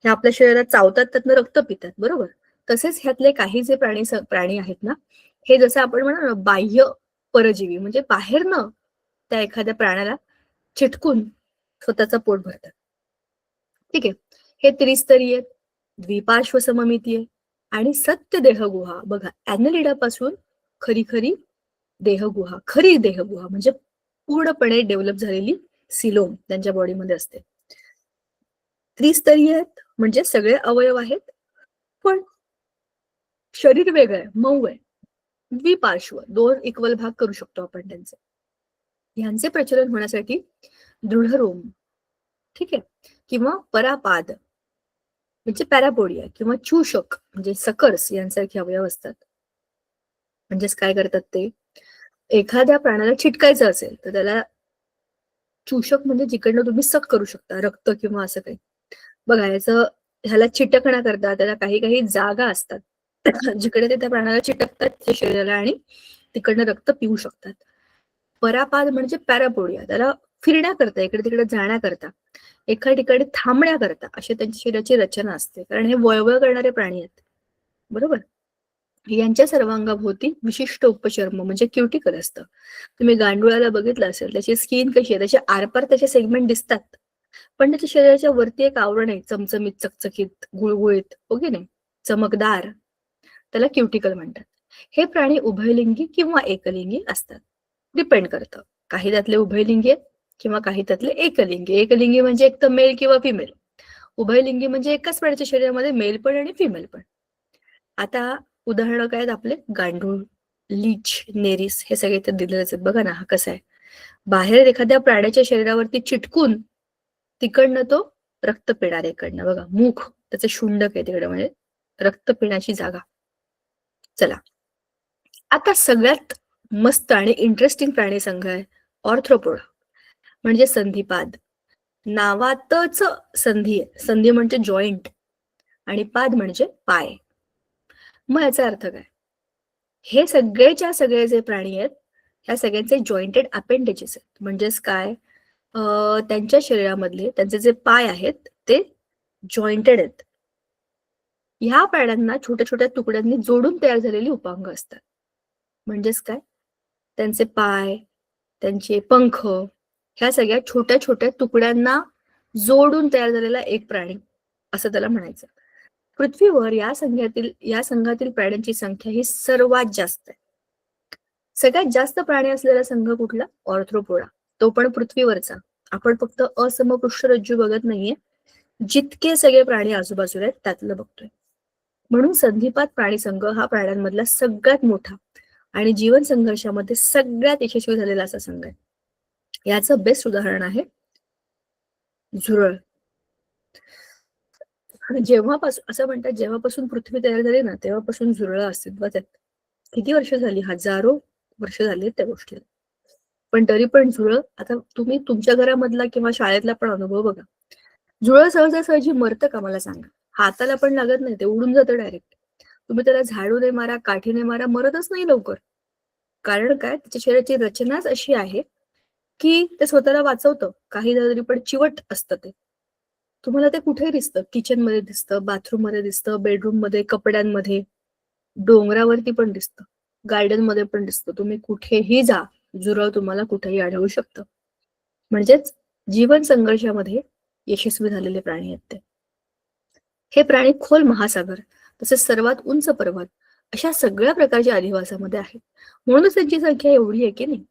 हे आपल्या शरीरात चावतात, त्यातनं रक्त पितात, बरोबर. तसेच ह्यातले काही जे प्राणी आहेत ना, हे जसं आपण म्हणा ना बाह्य परजीवी म्हणजे बाहेरनं त्या एखाद्या प्राण्याला चिटकून स्वतःचं पोट भरतात. ठीक आहे. हे त्रिस्तरीय, द्विपार्श्व सममितीय आणि सत्य देहगुहा. बघा, ऍनलिडा पासून खरी खरी देहगुहा, खरी देहगुहा म्हणजे पूर्णपणे डेव्हलप झालेली सिलोम त्यांच्या बॉडीमध्ये असते. त्रिस्तरीय आहेत म्हणजे सगळे अवयव आहेत पण शरीर वेगळं आहे, मऊ आहे, द्विपार्श्व, 2 इक्वल भाग करू शकतो आपण त्यांचे. यांचे प्रचलन होण्यासाठी दृढरोम, ठीक आहे, किंवा परापाद म्हणजे पॅरापोडिया किंवा चूषक म्हणजे सकर्स यांसारखे अवयव असतात. म्हणजेच काय करतात ते, एखाद्या प्राण्याला चिटकायचं असेल तर त्याला चूषक म्हणजे जिकडनं तुम्ही सक करू शकता, रक्त किंवा असं काही. बघा ह्याला चिटकण्याकरता त्याला काही काही जागा असतात जिकडे ते त्या प्राण्याला चिटकतात त्या शरीराला आणि तिकडनं रक्त पिऊ शकतात. परापाद म्हणजे पॅरापोडिया, त्याला फिरण्याकरता, इकडे तिकडे जाण्याकरता, एका ठिकाणी थांबण्याकरता अशी त्यांची शरीराची रचना असते, कारण हे वळवळ करणारे प्राणी आहेत, बरोबर. यांच्या सर्वांगाभोवती विशिष्ट उपचर्म म्हणजे क्युटिकल असतं. तुम्ही गांडुळाला बघितलं असेल, त्याची स्किन कशी आहे, त्याचे आरपार त्याचे सेगमेंट दिसतात, पण त्याच्या शरीराच्या वरती एक आवरण आहे, चमचमीत, चकचकीत, गुळगुळीत, हो की नाही, चमकदार, त्याला क्युटिकल म्हणतात. हे प्राणी उभयलिंगी किंवा एकलिंगी असतात, डिपेंड करतं. काही त्यातले उभयलिंगी आहेत किंवा काही त्यातले एकलिंगी. एकलिंगी म्हणजे एक तर मेल किंवा फिमेल, उभयलिंगी म्हणजे एकाच प्राण्याच्या शरीरामध्ये मेल पण आणि फिमेल पण. आता उदाहरणं काय आहेत आपले, गांडूळ, लीच, नेरिस, हे सगळे तर दिलेलेच आहेत. बघा ना हा कसा आहे, बाहेर एखाद्या प्राण्याच्या शरीरावरती चिटकून तिकडनं तो रक्त पिणार, इकडनं बघा मुख, त्याचं शुंडक आहे तिकडे, म्हणजे रक्त पिण्याची जागा. चला, आता सगळ्यात मस्त आणि इंटरेस्टिंग प्राणी संघ आहे ऑर्थ्रोपोडा म्हणजे संधिपाद. नावातच संधी आहे, संधी म्हणजे जॉईंट आणि पाद म्हणजे पाय. मग याचा अर्थ काय, हे सगळेच्या सगळे जे प्राणी आहेत ह्या सगळ्यांचे जॉईंटेड अपेंडेजेस आहेत. म्हणजेच काय, त्यांच्या शरीरामधले त्यांचे जे पाय आहेत ते जॉईंटेड आहेत. ह्या प्राण्यांना छोट्या छोट्या तुकड्यांनी जोडून तयार झालेली उपांग असतात. म्हणजेच काय, त्यांचे पाय, त्यांचे पंख, ह्या सगळ्या छोट्या छोट्या तुकड्यांना जोडून तयार झालेला एक प्राणी असं त्याला म्हणायचं. पृथ्वीवर या संघातील प्राण्यांची संख्या ही सर्वात जास्त आहे. सगळ्यात जास्त प्राणी असलेला संघ कुठला, ऑर्थ्रोपोडा, तो पण पृथ्वीवरचा. आपण फक्त असमपृष्ठरज्जू बघत नाहीये, जितके सगळे प्राणी आजूबाजूला आहेत त्यातलं बघतोय. म्हणून संधिपात प्राणी संघ हा प्राण्यांमधला सगळ्यात मोठा आणि जीवन संघर्षामध्ये सगळ्यात यशस्वी झालेला असा संघ आहे. याचं बेस्ट उदाहरण आहे झुरळ. जेव्हापासून असं म्हणतात, जेव्हापासून पृथ्वी तयार झाली ना तेव्हापासून झुरळ अस्तित्वात आहेत. किती वर्ष झाली, हजारो वर्ष झाली त्या गोष्टीला. पण तरी पण झुरळ, आता तुम्ही तुमच्या घरामधला किंवा शाळेतला पण अनुभव बघा, झुरळ सहजासहजी मरतं का मला सांगा, हाताला पण लागत नाही, ते उडून जातं डायरेक्ट. तुम्ही त्याला झाडूने मारा, काठीने मारा, मरतच नाही लवकर. कारण काय, त्याच्या शरीराची रचनाच अशी आहे की ते स्वतःला वाचवतं. काही तरी पण चिवट असतं ते. तुम्हाला ते कुठेही दिसतं, किचन मध्ये दिसतं, बाथरूम मध्ये दिसतं, बेडरूम मध्ये, कपड्यांमध्ये, डोंगरावरती पण दिसतं, गार्डन मध्ये पण दिसतं. तुम्ही कुठेही जा, झुरळ तुम्हाला कुठेही आढळू शकतं. म्हणजेच जीवन संघर्षामध्ये यशस्वी झालेले प्राणी आहेत ते. हे प्राणी खोल महासागर तसेच सर्वात उंच पर्वत अशा सगळ्या प्रकारच्या अधिवासामध्ये आहेत. म्हणूनच त्यांची संख्या एवढी आहे की नाही.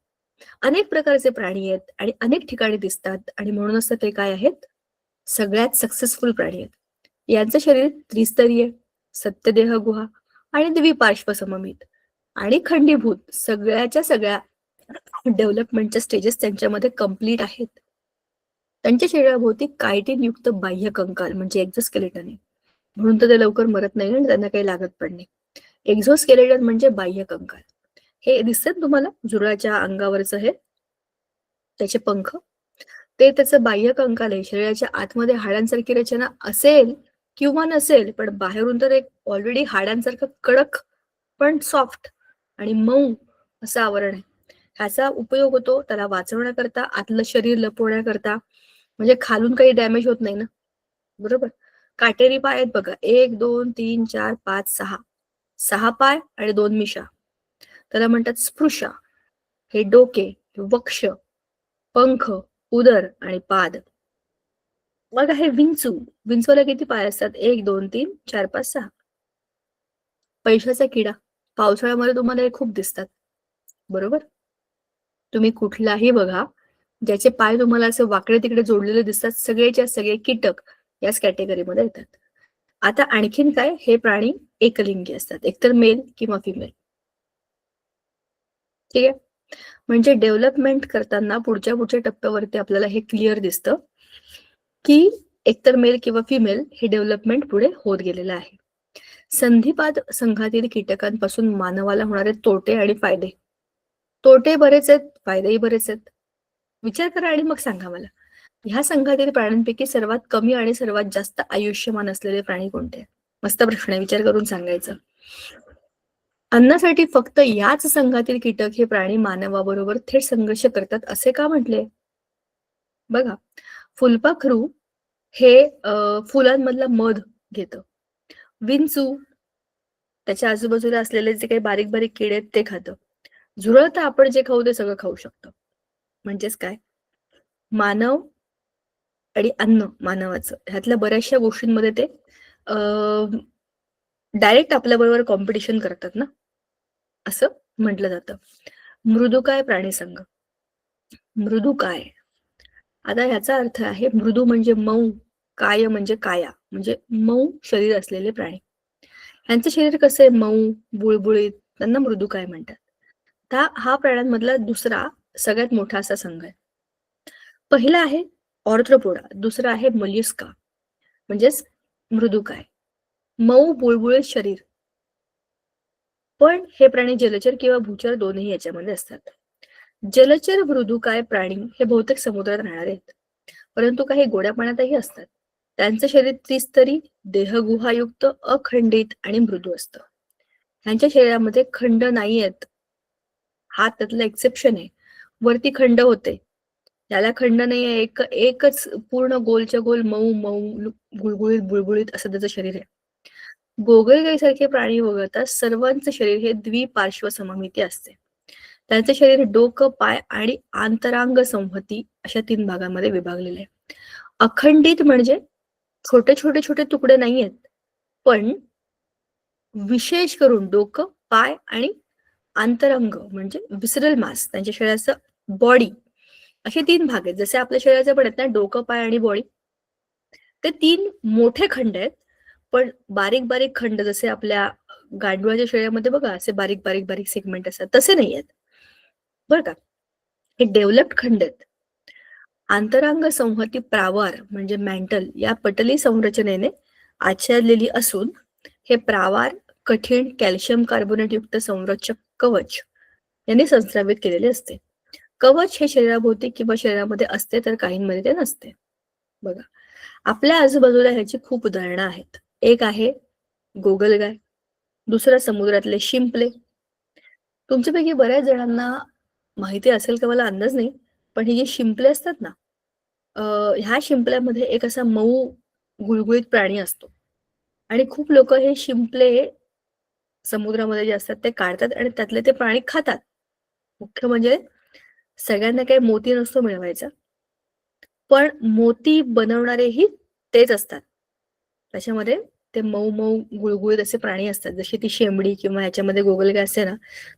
अनेक प्रकारचे प्राणी आहेत आणि अनेक ठिकाणी दिसतात आणि म्हणूनच ते काय आहेत, सगळ्यात सक्सेसफुल प्राणी आहेत. यांचं शरीर त्रिस्तरीय, सत्यदेह गुहा आणि द्विपार्श्व सममित आणि खंडीभूत, सगळ्याच्या सगळ्या डेव्हलपमेंटच्या स्टेजेस त्यांच्यामध्ये कम्प्लीट आहेत. त्यांच्या शरीराभोवती कायटिन युक्त बाह्य कंकाल म्हणजे एक्झोस्केलेटन आहे, म्हणून तर ते लवकर मरत नाही आणि त्यांना काही लागत पण नाही. एक्झोस्केलेटन म्हणजे बाह्य कंकाल. हे दिसतात तुम्हाला झुरळाच्या अंगावरचं, हे त्याचे पंख, ते त्याचं बाह्य कंकाल आहे. शरीराच्या आतमध्ये हाडांसारखी रचना असेल किंवा नसेल, पण बाहेरून तर एक ऑलरेडी हाडांसारखं कडक पण सॉफ्ट आणि मऊ असं आवरण आहे. ह्याचा उपयोग होतो त्याला वाचवण्याकरता, आतलं शरीर लपवण्याकरता, म्हणजे खालून काही डॅमेज होत नाही ना, बरोबर. काटेरी पाय आहेत बघा, 1 2 3 4 5 6, 6 पाय आणि 2 मिशा, त्याला म्हणतात स्पृशा. हे डोके, वक्ष, पंख, उदर आणि पाद. बघा हे विंचू, विंचूला किती पाय असतात, 1 2 3 4 5 6. पैशाचा किडा, पावसाळ्यामध्ये तुम्हाला हे खूप दिसतात, बरोबर. तुम्ही कुठलाही बघा, ज्याचे पाय तुम्हाला असे वाकडे तिकडे जोडलेले दिसतात, सगळेच्या सगळे कीटक याच कॅटेगरीमध्ये येतात. आता आणखीन काय, हे प्राणी एकलिंगी असतात, एकतर मेल किंवा फिमेल. ठीक आहे. म्हणजे डेव्हलपमेंट करताना पुढच्या टप्प्यावरती आपल्याला हे क्लिअर दिसतं की एकतर मेल किंवा फिमेल हे डेव्हलपमेंट पुढे होत गेलेलं आहे. संधिपाद संघातील कीटकांपासून मानवाला होणारे तोटे आणि फायदे. तोटे बरेच आहेत, फायदेही बरेच आहेत. विचार करा आणि मग सांगा मला, ह्या संघातील प्राण्यांपैकी सर्वात कमी आणि सर्वात जास्त आयुष्यमान असलेले प्राणी कोणते? मस्त प्रश्न आहे, विचार करून सांगायचं. अन्नासाठी फक्त याच संघातील कीटक हे प्राणी मानवाबरोबर थेट संघर्ष करतात असे का म्हटले? बघा, फुलपाखरू हे फुलांमधला मध घेतं. विंचू त्याच्या आजूबाजूला असलेले जे काही बारीक बारीक किडे आहेत ते खातं. झुरळ तर आपण जे खाऊ ते सगळं खाऊ शकतो. म्हणजेच काय, मानव आणि अन्न मानवाचं ह्यातल्या बऱ्याचशा गोष्टींमध्ये ते डायरेक्ट आपल्या बरोबर कॉम्पिटिशन करतात ना, असं म्हटलं जातं. मृदुकाय प्राणी संघ. मृदुकाय, आता ह्याचा अर्थ आहे मृदू म्हणजे मऊ, काय म्हणजे काया, म्हणजे मऊ शरीर असलेले प्राणी. यांचं शरीर कसं आहे, मऊ बुळबुळीत, त्यांना मृदुकाय म्हणतात. हा प्राण्यांमधला दुसरा सगळ्यात मोठा असा संघ आहे. पहिला आहे ऑर्थ्रोपोडा, दुसरा आहे मोल्युस्का, म्हणजेच मृदुकाय, मऊ बुळबुळीत शरीर. पण हे प्राणी जलचर किंवा भूचर दोन्ही याच्यामध्ये असतात. जलचर मृदुकाय प्राणी हे बहुतेक समुद्रात राहणारे आहेत, परंतु काही गोड्या पाण्यातही असतात. त्यांचं शरीर त्रिस्तरी, देहगुहायुक्त, अखंडित आणि मृदू असतं. ह्यांच्या शरीरामध्ये खंड नाही आहेत, हा त्यातलं एक्सेप्शन आहे. वरती खंड होते, याला खंड नाही आहे, एकच पूर्ण गोलच्या गोल मऊ मऊ गुळगुळीत बुळबुळीत असं त्याचं शरीर आहे. गोगलगाईसारखे प्राणी वगळता सर्वांचं शरीर हे द्विपार्श्व सममिती असते. त्यांचे शरीर डोकं, पाय आणि आंतरांग संहती अशा 3 भागांमध्ये विभागलेले आहे. अखंडित म्हणजे छोटे छोटे छोटे तुकडे नाही आहेत, पण विशेष करून डोकं, पाय आणि आंतरंग म्हणजे विसरल मास, त्यांच्या शरीराचं बॉडी, असे 3 भाग आहेत. जसे आपल्या शरीराचे पण आहेत ना, डोकं, पाय आणि बॉडी, ते 3 मोठे खंड आहेत. पण बारीक बारीक खंड जसे आपल्या गांडुळाच्या शरीरामध्ये बघा असे बारीक बारीक बारीक सेगमेंट असतात, तसे नाही आहेत बरं का. हे डेव्हलप्ड खंड आहेत. आंतरांग संहती प्रावार म्हणजे मॅन्टल या पटली संरचनेने आच्छादलेली असून हे प्रावार कठीण कॅल्शियम कार्बोनेट युक्त संरक्षक कवच यांनी संस्रावित केलेले असते. कवच हे शरीराभोवती किंवा शरीरामध्ये असते तर काहींमध्ये ते नसते. बघा, आपल्या आजूबाजूला ह्याची खूप उदाहरणं आहेत. एक आहे गोगलगाय, दुसरं समुद्रातले शिंपले. तुमच्यापैकी बऱ्याच जणांना माहिती असेल का मला अंदाज नाही, पण हे जे शिंपले असतात ना, ह्या शिंपल्यामध्ये एक असा मऊ गुळगुळीत प्राणी असतो आणि खूप लोक हे शिंपले समुद्रामध्ये जे असतात ते काढतात आणि त्यातले ते प्राणी खातात. मुख्य म्हणजे सगळ्यांना काही मोती नसतो मिळवायचा, पण मोती बनवणारेही तेच असतात. त्याच्यामध्ये ते मऊ मऊ गुळगुळीत असे प्राणी असतात, जशी ती शेंबडी किंवा ह्याच्यामध्ये गोगलगाय असते ना,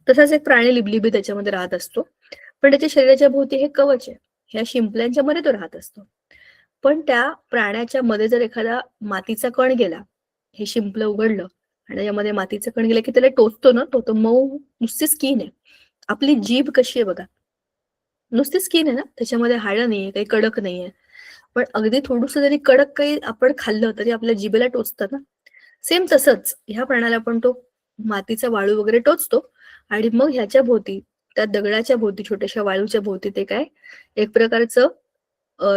तसाच एक प्राणी लिबलिबी त्याच्यामध्ये राहत असतो. पण त्याच्या शरीराच्या भोवती हे कवच आहे, ह्या शिंपल्यांच्या मध्ये तो राहत असतो. पण त्या प्राण्याच्या मध्ये जर एखादा मातीचा कण गेला, हे शिंपलं उघडलं आणि त्याच्यामध्ये मातीचं कण गेलं की त्याला टोचतो ना, तो मऊ नुसती स्किन आहे. आपली जीभ कशी आहे बघा, नुसती स्किन आहे ना, त्याच्यामध्ये हाडं नाहीये, काही कडक नाहीये. पण अगदी थोडंसं जरी कडक काही आपण खाल्लं तरी आपल्या जिभेला टोचतं ना. सेम तसंच ह्या प्राण्याला पण तो मातीचा वाळू वगैरे टोचतो आणि मग ह्याच्या भोवती, त्या दगडाच्या भोवती, छोट्याशा वाळूच्या भोवती ते काय एक प्रकारचं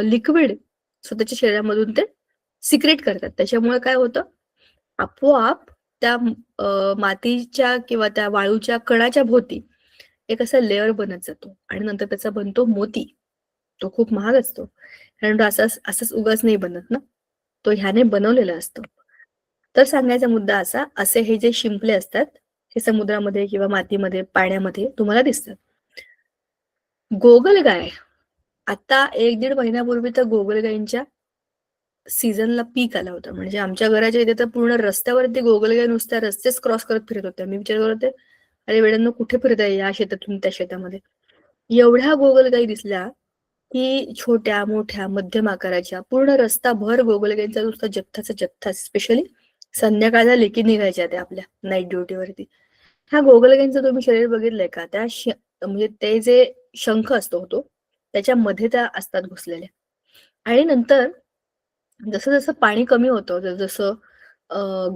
लिक्विड स्वतःच्या शरीरामधून ते सिक्रेट करतात. त्याच्यामुळे काय होतं, आपोआप त्या मातीच्या किंवा त्या वाळूच्या कणाच्या भोवती एक असा लेअर बनत जातो आणि नंतर त्याचा बनतो मोती. तो खूप महाग असतो, कारण तो असंच उगाच नाही बनत ना, तो ह्याने बनवलेला असतो. तर सांगायचा मुद्दा असा, असे हे जे शिंपले असतात हे समुद्रामध्ये किंवा मातीमध्ये, पाण्यामध्ये तुम्हाला दिसतात. गोगलगाय, आता 1-1.5 महिन्यापूर्वी तर गोगलगायींच्या सीझनला पीक आला होता. म्हणजे आमच्या घराच्या इथे तर पूर्ण रस्त्यावरती गोगलगाय नुसत्या रस्तेच क्रॉस करत फिरत होत्या. मी विचार करत होते, अरे वेड्यांनो कुठे फिरताय या शेतातून त्या शेतामध्ये. एवढ्या गोगलगायी दिसल्या की छोट्या मोठ्या मध्यम आकाराच्या, पूर्ण रस्ताभर गोगलगायींचा नुसता जथ्थाचा जथ्था, स्पेशली संध्याकाळ झाली की निघायच्या त्या आपल्या नाईट ड्युटीवरती. ह्या गोगलगाईंचं तुम्ही शरीर बघितलंय का? म्हणजे ते जे शंख असतो तो त्याच्यामध्ये त्या असतात घुसलेल्या. आणि नंतर जसं जसं पाणी कमी होतं, जसं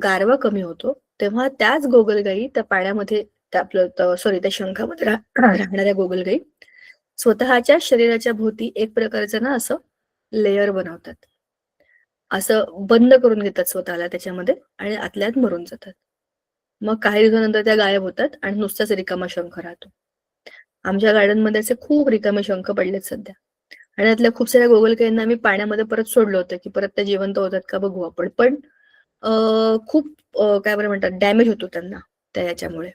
गारवा कमी होतो, तेव्हा त्याच गोगलगाई त्या पाण्यामध्ये त्या शंखामध्ये राहणाऱ्या गोगलगाई स्वतःच्या शरीराच्या भोवती एक प्रकारचं ना असं लेयर बनवतात. असं बंद करून घेतात स्वतःला त्याच्यामध्ये आणि आतल्या आत मरून जातात. मग काही दिवसानंतर त्या गायब होतात आणि नुसताच रिकामा शंख राहतो. आमच्या गार्डनमध्ये असे खूप रिकामे शंख पडलेत सध्या. आणि त्यातल्या खूप साऱ्या गोगलगाईंना आम्ही पाण्यामध्ये परत सोडलं होतं, की परत त्या जिवंत होतात का बघू आपण. पण खूप काय बरं म्हणतात डॅमेज होतो त्यांना त्या याच्यामुळे,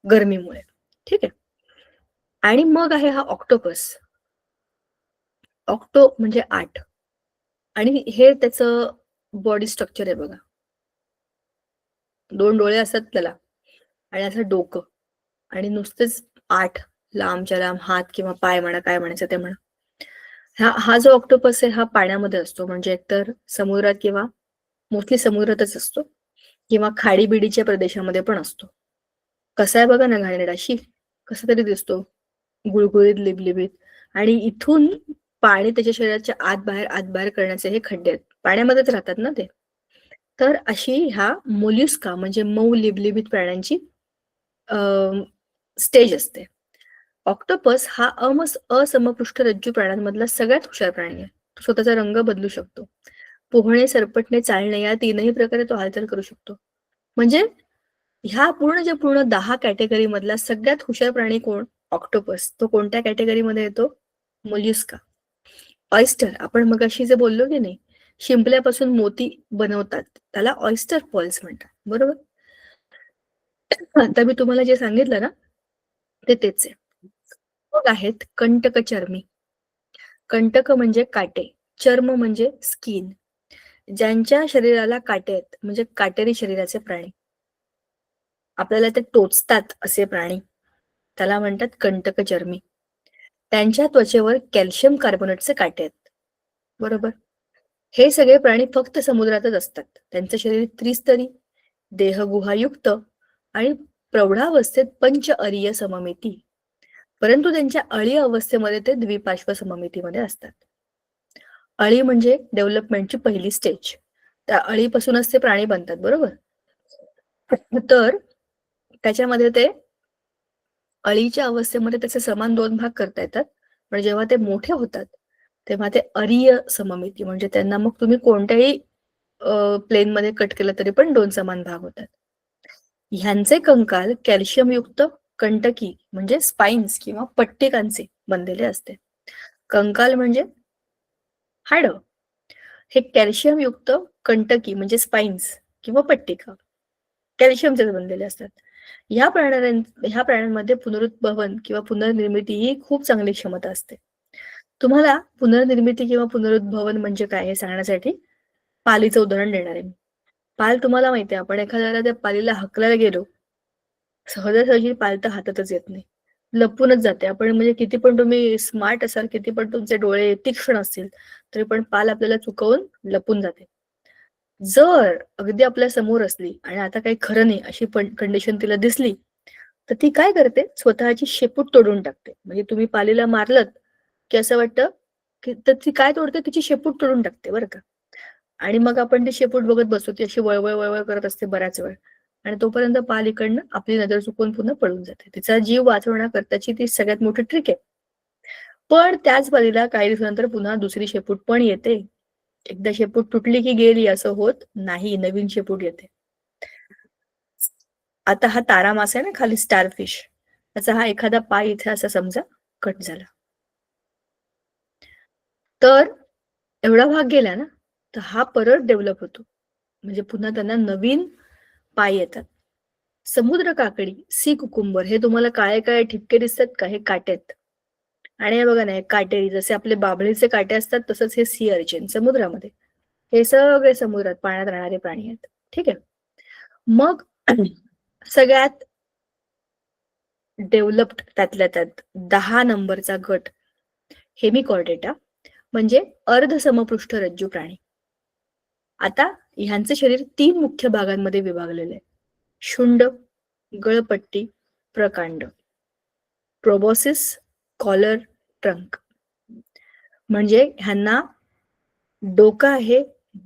गरमीमुळे. ठीक आहे. आणि मग आहे हा ऑक्टोपस. ऑक्टो म्हणजे 8 आणि हे त्याचं बॉडी स्ट्रक्चर आहे बघा. 2 डोळे असतात त्याला आणि असं डोकं आणि नुसतेच 8 लांबच्या लांब हात किंवा पाय म्हणा, काय म्हणायचं ते म्हणा. हा जो ऑक्टोपस आहे हा पाण्यामध्ये असतो, म्हणजे एकतर समुद्रात किंवा मोस्टली समुद्रातच असतो किंवा खाडीबिडीच्या प्रदेशामध्ये पण असतो. कसा आहे बघा ना घाणेरडाशी, कसा तरी दिसतो, गुळगुळीत लिबलिबीत. आणि इथून पाणी त्याच्या शरीराच्या आत बाहेर करण्याचे हे खड्डे आहेत. पाण्यामध्येच राहतात ना ते. तर अशी ह्या मोल्युस्का म्हणजे मऊ लिबलिबीत प्राण्यांची स्टेज असते. ऑक्टोपस हा असमपृष्ठरज्जू प्राण्यांमधला सगळ्यात हुशार प्राणी आहे. तो स्वतःचा रंग बदलू शकतो. पोहणे, सरपटणे, चालणे या तीनही प्रकारे तो हालचाल करू शकतो. म्हणजे ह्या पूर्ण 10 कॅटेगरी मधला सगळ्यात हुशार प्राणी कोण? ऑक्टोपस. तो कोणत्या कॅटेगरीमध्ये येतो? मोल्युस्का. ऑयस्टर, आपण मगाशी जे बोललो की नाही, शिंपल्यापासून मोती बनवतात, त्याला ऑयस्टर पॉल्स म्हणतात. बरोबर. आता मी तुम्हाला जे सांगितलं ना ते तेच आहे. मग आहेत कंटकचर्मी. कंटक म्हणजे काटे, चर्म म्हणजे स्किन. ज्यांच्या शरीराला काटे आहेत, म्हणजे काटेरी शरीराचे प्राणी. आपल्याला ते टोचतात असे प्राणी, त्याला म्हणतात कंटकचर्मी. त्यांच्या त्वचेवर कॅल्शियम कार्बोनेटचे काटे आहेत. बरोबर. हे सगळे प्राणी फक्त समुद्रातच असतात. त्यांचं शरीर त्रिस्तरी, देहगुहायुक्त आणि प्रौढावस्थेत पंचअरीय सममिती. परंतु त्यांच्या अळी अवस्थेमध्ये ते द्विपार्श्व सममितीमध्ये असतात. अळी म्हणजे डेव्हलपमेंटची पहिली स्टेज. त्या अळीपासूनच ते प्राणी बनतात. बरोबर. तर त्याच्यामध्ये ते अळीच्या अवस्थेमध्ये त्याचे समान 2 भाग करता येतात. पण जेव्हा ते मोठे होतात तेव्हा ते अरीय सममिती, म्हणजे त्यांना मग तुम्ही कोणत्याही प्लेन मध्ये कट केलं तरी पण 2 समान भाग होतात. ह्यांचे कंकाल कॅल्शियमयुक्त कंटकी म्हणजे स्पाइन्स किंवा पट्टिकांचे बनलेले असते. कंकाल म्हणजे हाडं. हे कॅल्शियमयुक्त कंटकी म्हणजे स्पाइन्स किंवा पट्टिका कॅल्शियमचे बनलेले असतात. ह्या प्राण्यांमध्ये पुनरुद्भवन किंवा पुनर्निर्मिती ही खूप चांगली क्षमता असते. तुम्हाला पुनर्निर्मिती किंवा पुनरुद्भवन म्हणजे काय हे सांगण्यासाठी पालीचं उदाहरण देणार आहे मी. पाल तुम्हाला माहिती आहे, आपण एखाद्याला त्या पालीला हकलायला गेलो, सहजासहजी पाल तर हातातच येत नाही, लपूनच जाते. आपण म्हणजे किती पण तुम्ही स्मार्ट असाल, किती पण तुमचे डोळे तीक्ष्ण असतील, तरी पण पाल आपल्याला चुकवून लपून जाते. जर अगदी आपल्या समोर असली आणि आता काही खरं नाही अशी कंडिशन तिला दिसली, तर ती काय करते? स्वतःची शेपूट तोडून टाकते. म्हणजे तुम्ही पालीला मारलत की असं वाटतं की तर ती काय तोडते? तिची शेपूट तोडून टाकते बरं का. आणि मग आपण ती शेपूट बघत बसतो, ती अशी वळवळ करत असते बऱ्याच वेळ. आणि तोपर्यंत पाल इकडनं आपली नजर चुकवून पुन्हा पळून जाते. तिचा जीव वाचवण्याकरताची ती सगळ्यात मोठी ट्रिक आहे. पण त्याच पालीला काही दिवसानंतर पुन्हा दुसरी शेपूट पण येते. एकदा शेपूट तुटली की गेली असं होत नाही, नवीन शेपूट येते. आता हा तारा मासा आहे ना खाली, स्टारफिश, त्याचा हा एखादा पाय इथे असा समजा कट झाला, तर एवढा भाग गेला ना, तर हा परत डेव्हलप होतो. म्हणजे पुन्हा त्यांना नवीन पाय येतात. समुद्र काकडी, सी कुकुंबर, हे तुम्हाला काळे काळे ठिपके दिसतात का? हे काटे आहेत. आणि हे बघा ना, हे काटेरी, जसे आपले बाभळीचे काटे असतात तसंच हे सी अर्चिन समुद्रामध्ये. हे सगळे समुद्रात पाण्यात राहणारे प्राणी आहेत. ठीक आहे. मग सगळ्यात डेव्हलप्ड त्यातल्या त्यात 10 नंबरचा गट हेमिकॉर्डेटा म्हणजे अर्ध समपृष्ठ रज्जू प्राणी. आता ह्यांचे शरीर 3 मुख्य भागांमध्ये विभागलेले आहे. शुंड, गळपट्टी, प्रकांड. प्रोबॉसिस, कॉलर, ट्रंक. म्हणजे ह्यांना डोकं आहे,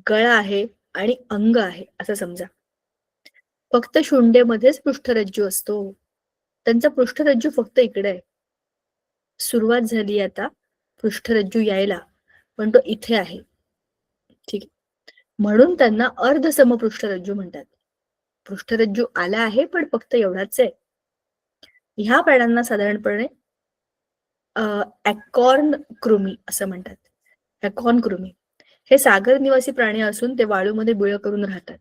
गळा आहे आणि अंग आहे असं समजा. फक्त शुंडेमध्येच पृष्ठरज्जू असतो. त्यांचा पृष्ठरज्जू फक्त इकडे आहे. सुरुवात झाली आता पृष्ठरज्जू यायला, पण तो इथे आहे. ठीक आहे. म्हणून त्यांना अर्धसमपृष्ठरज्जू म्हणतात. पृष्ठरज्जू आला आहे पण फक्त एवढाच आहे. ह्या प्राण्यांना साधारणपणे ॲकॉर्न कृमी असं म्हणतात. ॲकॉर्न कृमी हे सागर निवासी प्राणी असून ते वाळूमध्ये बिळ करून राहतात.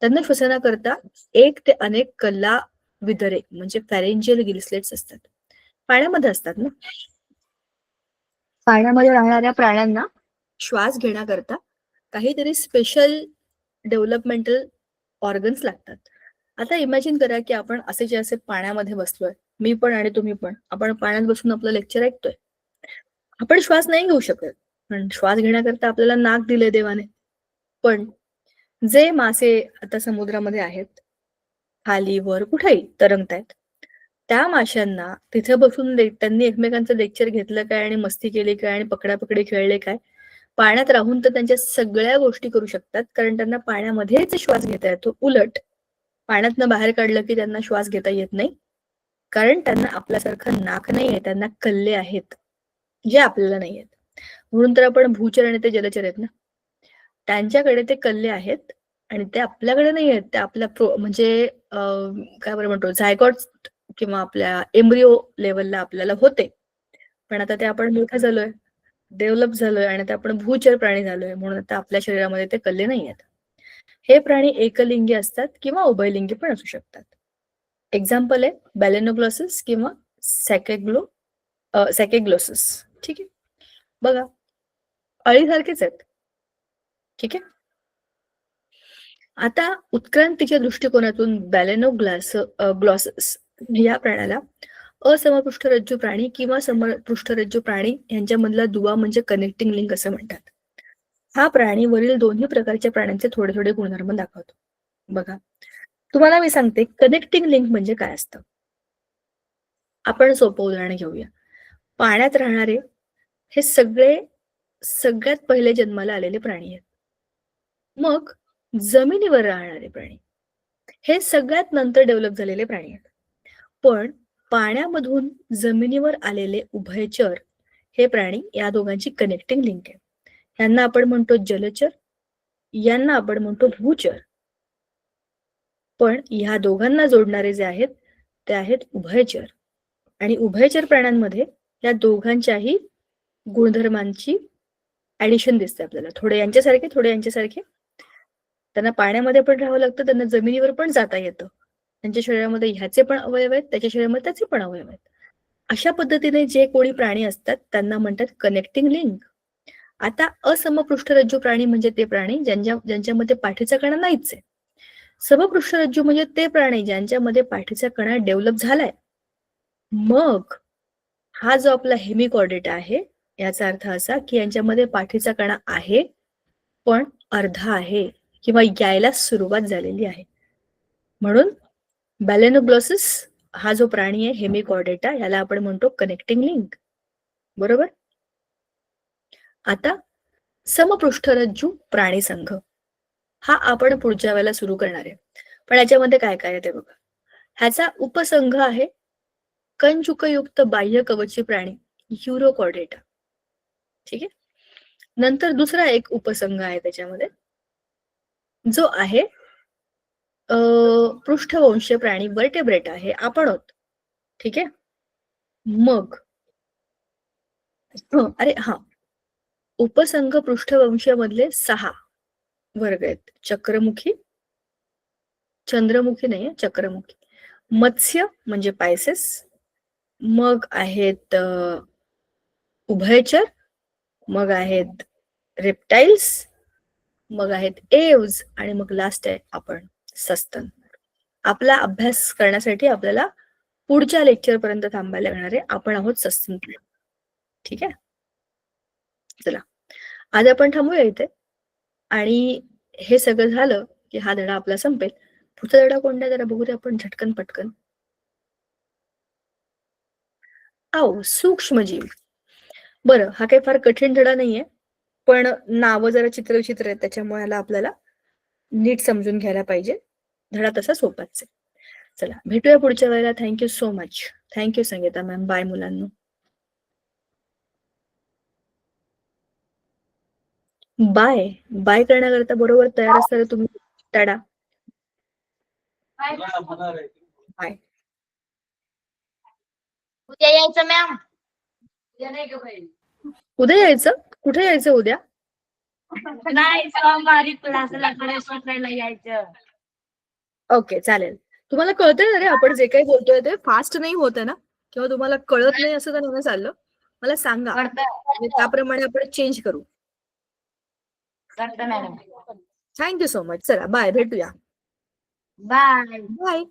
त्यांना श्वसनाकरता 1 ते अनेक कल्ला विदरे म्हणजे फॅरेंजियल गिल्सलेट्स असतात. पाण्यामध्ये असतात ना. पाण्यामध्ये राहणाऱ्या प्राण्यांना श्वास घेण्याकरता काहीतरी स्पेशल डेव्हलपमेंटल ऑर्गन्स लागतात. आता इमॅजिन करा की आपण असे जे असे पाण्यामध्ये बसलोय, मी पण आणि तुम्ही पण, आपण पाण्यात बसून आपलं लेक्चर ऐकतोय. आपण श्वास नाही घेऊ शकत, पण श्वास घेण्याकरता आपल्याला नाक दिले देवाने. पण जे मासे आता समुद्रामध्ये आहेत, खाली वर कुठेही तरंगतायत, त्या माशांना तिथे बसून त्यांनी एकमेकांचं लेक्चर घेतलं काय आणि मस्ती केली काय आणि पकडापकडी खेळले काय, पाण्यात राहून तर त्यांच्या सगळ्या गोष्टी करू शकतात, कारण त्यांना पाण्यामध्येच श्वास घेता येतो. उलट पाण्यातनं बाहेर काढलं की त्यांना श्वास घेता येत नाही, कारण त्यांना आपल्यासारखं नाक नाही आहे, त्यांना कल्ले आहेत जे आपल्याला नाही आहेत. म्हणून तर आपण भूचर आणि ते जलचर आहेत ना, त्यांच्याकडे ते कल्ले आहेत आणि ते आपल्याकडे नाही आहेत. ते आपल्या म्हणजे काय बरं म्हणतो झायगॉट किंवा आपल्या एम्ब्रिओ लेवलला आपल्याला होते, पण आता ते आपण मोठं झालोय, डेव्हलप झालोय आणि आता आपण भूचर प्राणी झालोय, म्हणून आता आपल्या शरीरामध्ये ते कल्ले नाही आहेत. हे प्राणी एकलिंगी असतात किंवा उभयलिंगी पण असू शकतात. एक्झाम्पल आहे बॅलेनोग्लॉसिस किंवा सॅकेग्लोसिस. ठीक आहे, बघा अळीसारखेच आहेत. ठीक आहे. आता उत्क्रांतीच्या दृष्टिकोनातून ग्लॉसिस या प्राण्याला असमपृष्ठरज्जू प्राणी किंवा समपृष्ठरज्जू प्राणी यांच्यामधला दुवा म्हणजे कनेक्टिंग लिंक असं म्हणतात. हा प्राणी वरील दोन्ही प्रकारच्या प्राण्यांचे थोडे थोडे गुणधर्म दाखवतो. बघा, तुम्हाला मी सांगते कनेक्टिंग लिंक म्हणजे काय असतं. आपण सोपं उदाहरण घेऊया. पाण्यात राहणारे हे सगळ्यात पहिले जन्माला आलेले प्राणी आहेत. मग जमिनीवर राहणारे प्राणी हे सगळ्यात नंतर डेव्हलप झालेले प्राणी आहेत. पण पाण्यामधून जमिनीवर आलेले उभयचर हे प्राणी या दोघांची कनेक्टिंग लिंक आहे. यांना आपण म्हणतो जलचर, यांना आपण म्हणतो भूचर. पण ह्या दोघांना जोडणारे जे आहेत ते आहेत उभयचर. आणि उभयचर प्राण्यांमध्ये या दोघांच्याही गुणधर्मांची ऍडिशन दिसते आपल्याला. थोडे यांच्यासारखे, थोडे यांच्यासारखे. त्यांना पाण्यामध्ये पण राहावं लागतं, त्यांना जमिनीवर पण जाता येतं. त्यांच्या शरीरामध्ये ह्याचे पण अवयव आहेत, त्याच्या शरीरामध्ये त्याचे पण अवयव आहेत. अशा पद्धतीने जे कोणी प्राणी असतात त्यांना म्हणतात कनेक्टिंग लिंक. आता असमपृष्ठरज्जू प्राणी म्हणजे ते प्राणी ज्यांच्यामध्ये पाठीचा कणा नाहीच आहे. समपृष्ठरज्जू म्हणजे ते प्राणी ज्यांच्यामध्ये पाठीचा कणा डेव्हलप झालाय. मग हा जो आपला हेमिकॉर्डेटा आहे, याचा अर्थ असा की यांच्यामध्ये पाठीचा कणा आहे पण अर्धा आहे किंवा यायला सुरुवात झालेली आहे. म्हणून बॅलेनोग्लॉसिस हा जो प्राणी आहे हेमिकॉर्डेटा, याला आपण म्हणतो कनेक्टिंग लिंक. बरोबर. आता समपृष्ठरज्जू प्राणी संघ हा आपण पुढच्या वेळेला सुरू करणार आहे. पण याच्यामध्ये काय काय आहे ते बघा. ह्याचा उपसंघ आहे कंचुकयुक्त बाह्य कवची प्राणी युरोकॉर्डेटा. ठीक आहे. नंतर दुसरा एक उपसंघ आहे त्याच्यामध्ये जो आहे पृष्ठवंशीय प्राणी वर्टेब्रेटा, हे आपण आहोत. ठीक आहे. मग अरे हा उपसंघ पृष्ठवंशीय मधले 6 वर्ग आहेत. चक्रमुखी, चंद्रमुखी नाहीये, चक्रमुखी. मत्स्य म्हणजे पायसेस, मग आहेत उभयचर, मग आहेत रेप्टाइल्स, मग आहेत एव्ज आणि मग लास्ट आहे आपण सस्तन. आपला अभ्यास करण्यासाठी आपल्याला पुढच्या लेक्चर पर्यंत थांबायला लागणार आहे. आपण आहोत सस्तन. ठीक आहे. चला, आज आपण थांबूया इथे आणि हे सगळं झालं की हा धडा आपला संपेल. पुढचा धडा कोणता जरा बघूया आपण झटकन पटकन. सूक्ष्मजीव. बरं, हा काही फार कठीण धडा नाहीये, पण नावं जरा चित्रविचित्र आहेत, त्याच्यामुळे याला आपल्याला नीट समजून घ्यायला पाहिजे. धडा तसा सोपाच आहे. चला भेटूया पुढच्या वेळेला. Thank you so much. Thank you Sangeeta ma'am. Bye मुलांनो. बाय बाय करण्याकरता बरोबर तयार असताना तुम्ही टाडा. बाय. उद्या यायचं मॅम. उद्या नाही ग बाई. उद्या यायचं? कुठे यायचं उद्या? नाही, सोमवारी क्लासला गणेश यायचं. ओके, चालेल. तुम्हाला कळतंय ना रे आपण जे काही बोलतोय ते? फास्ट नाही होत आहे ना? किंवा तुम्हाला कळत नाही असं तर नाही चाललं? मला सांगा, आणि त्याप्रमाणे आपण चेंज करू. मॅडम. Thank you so much. चला बाय, भेटूया. बाय. बाय.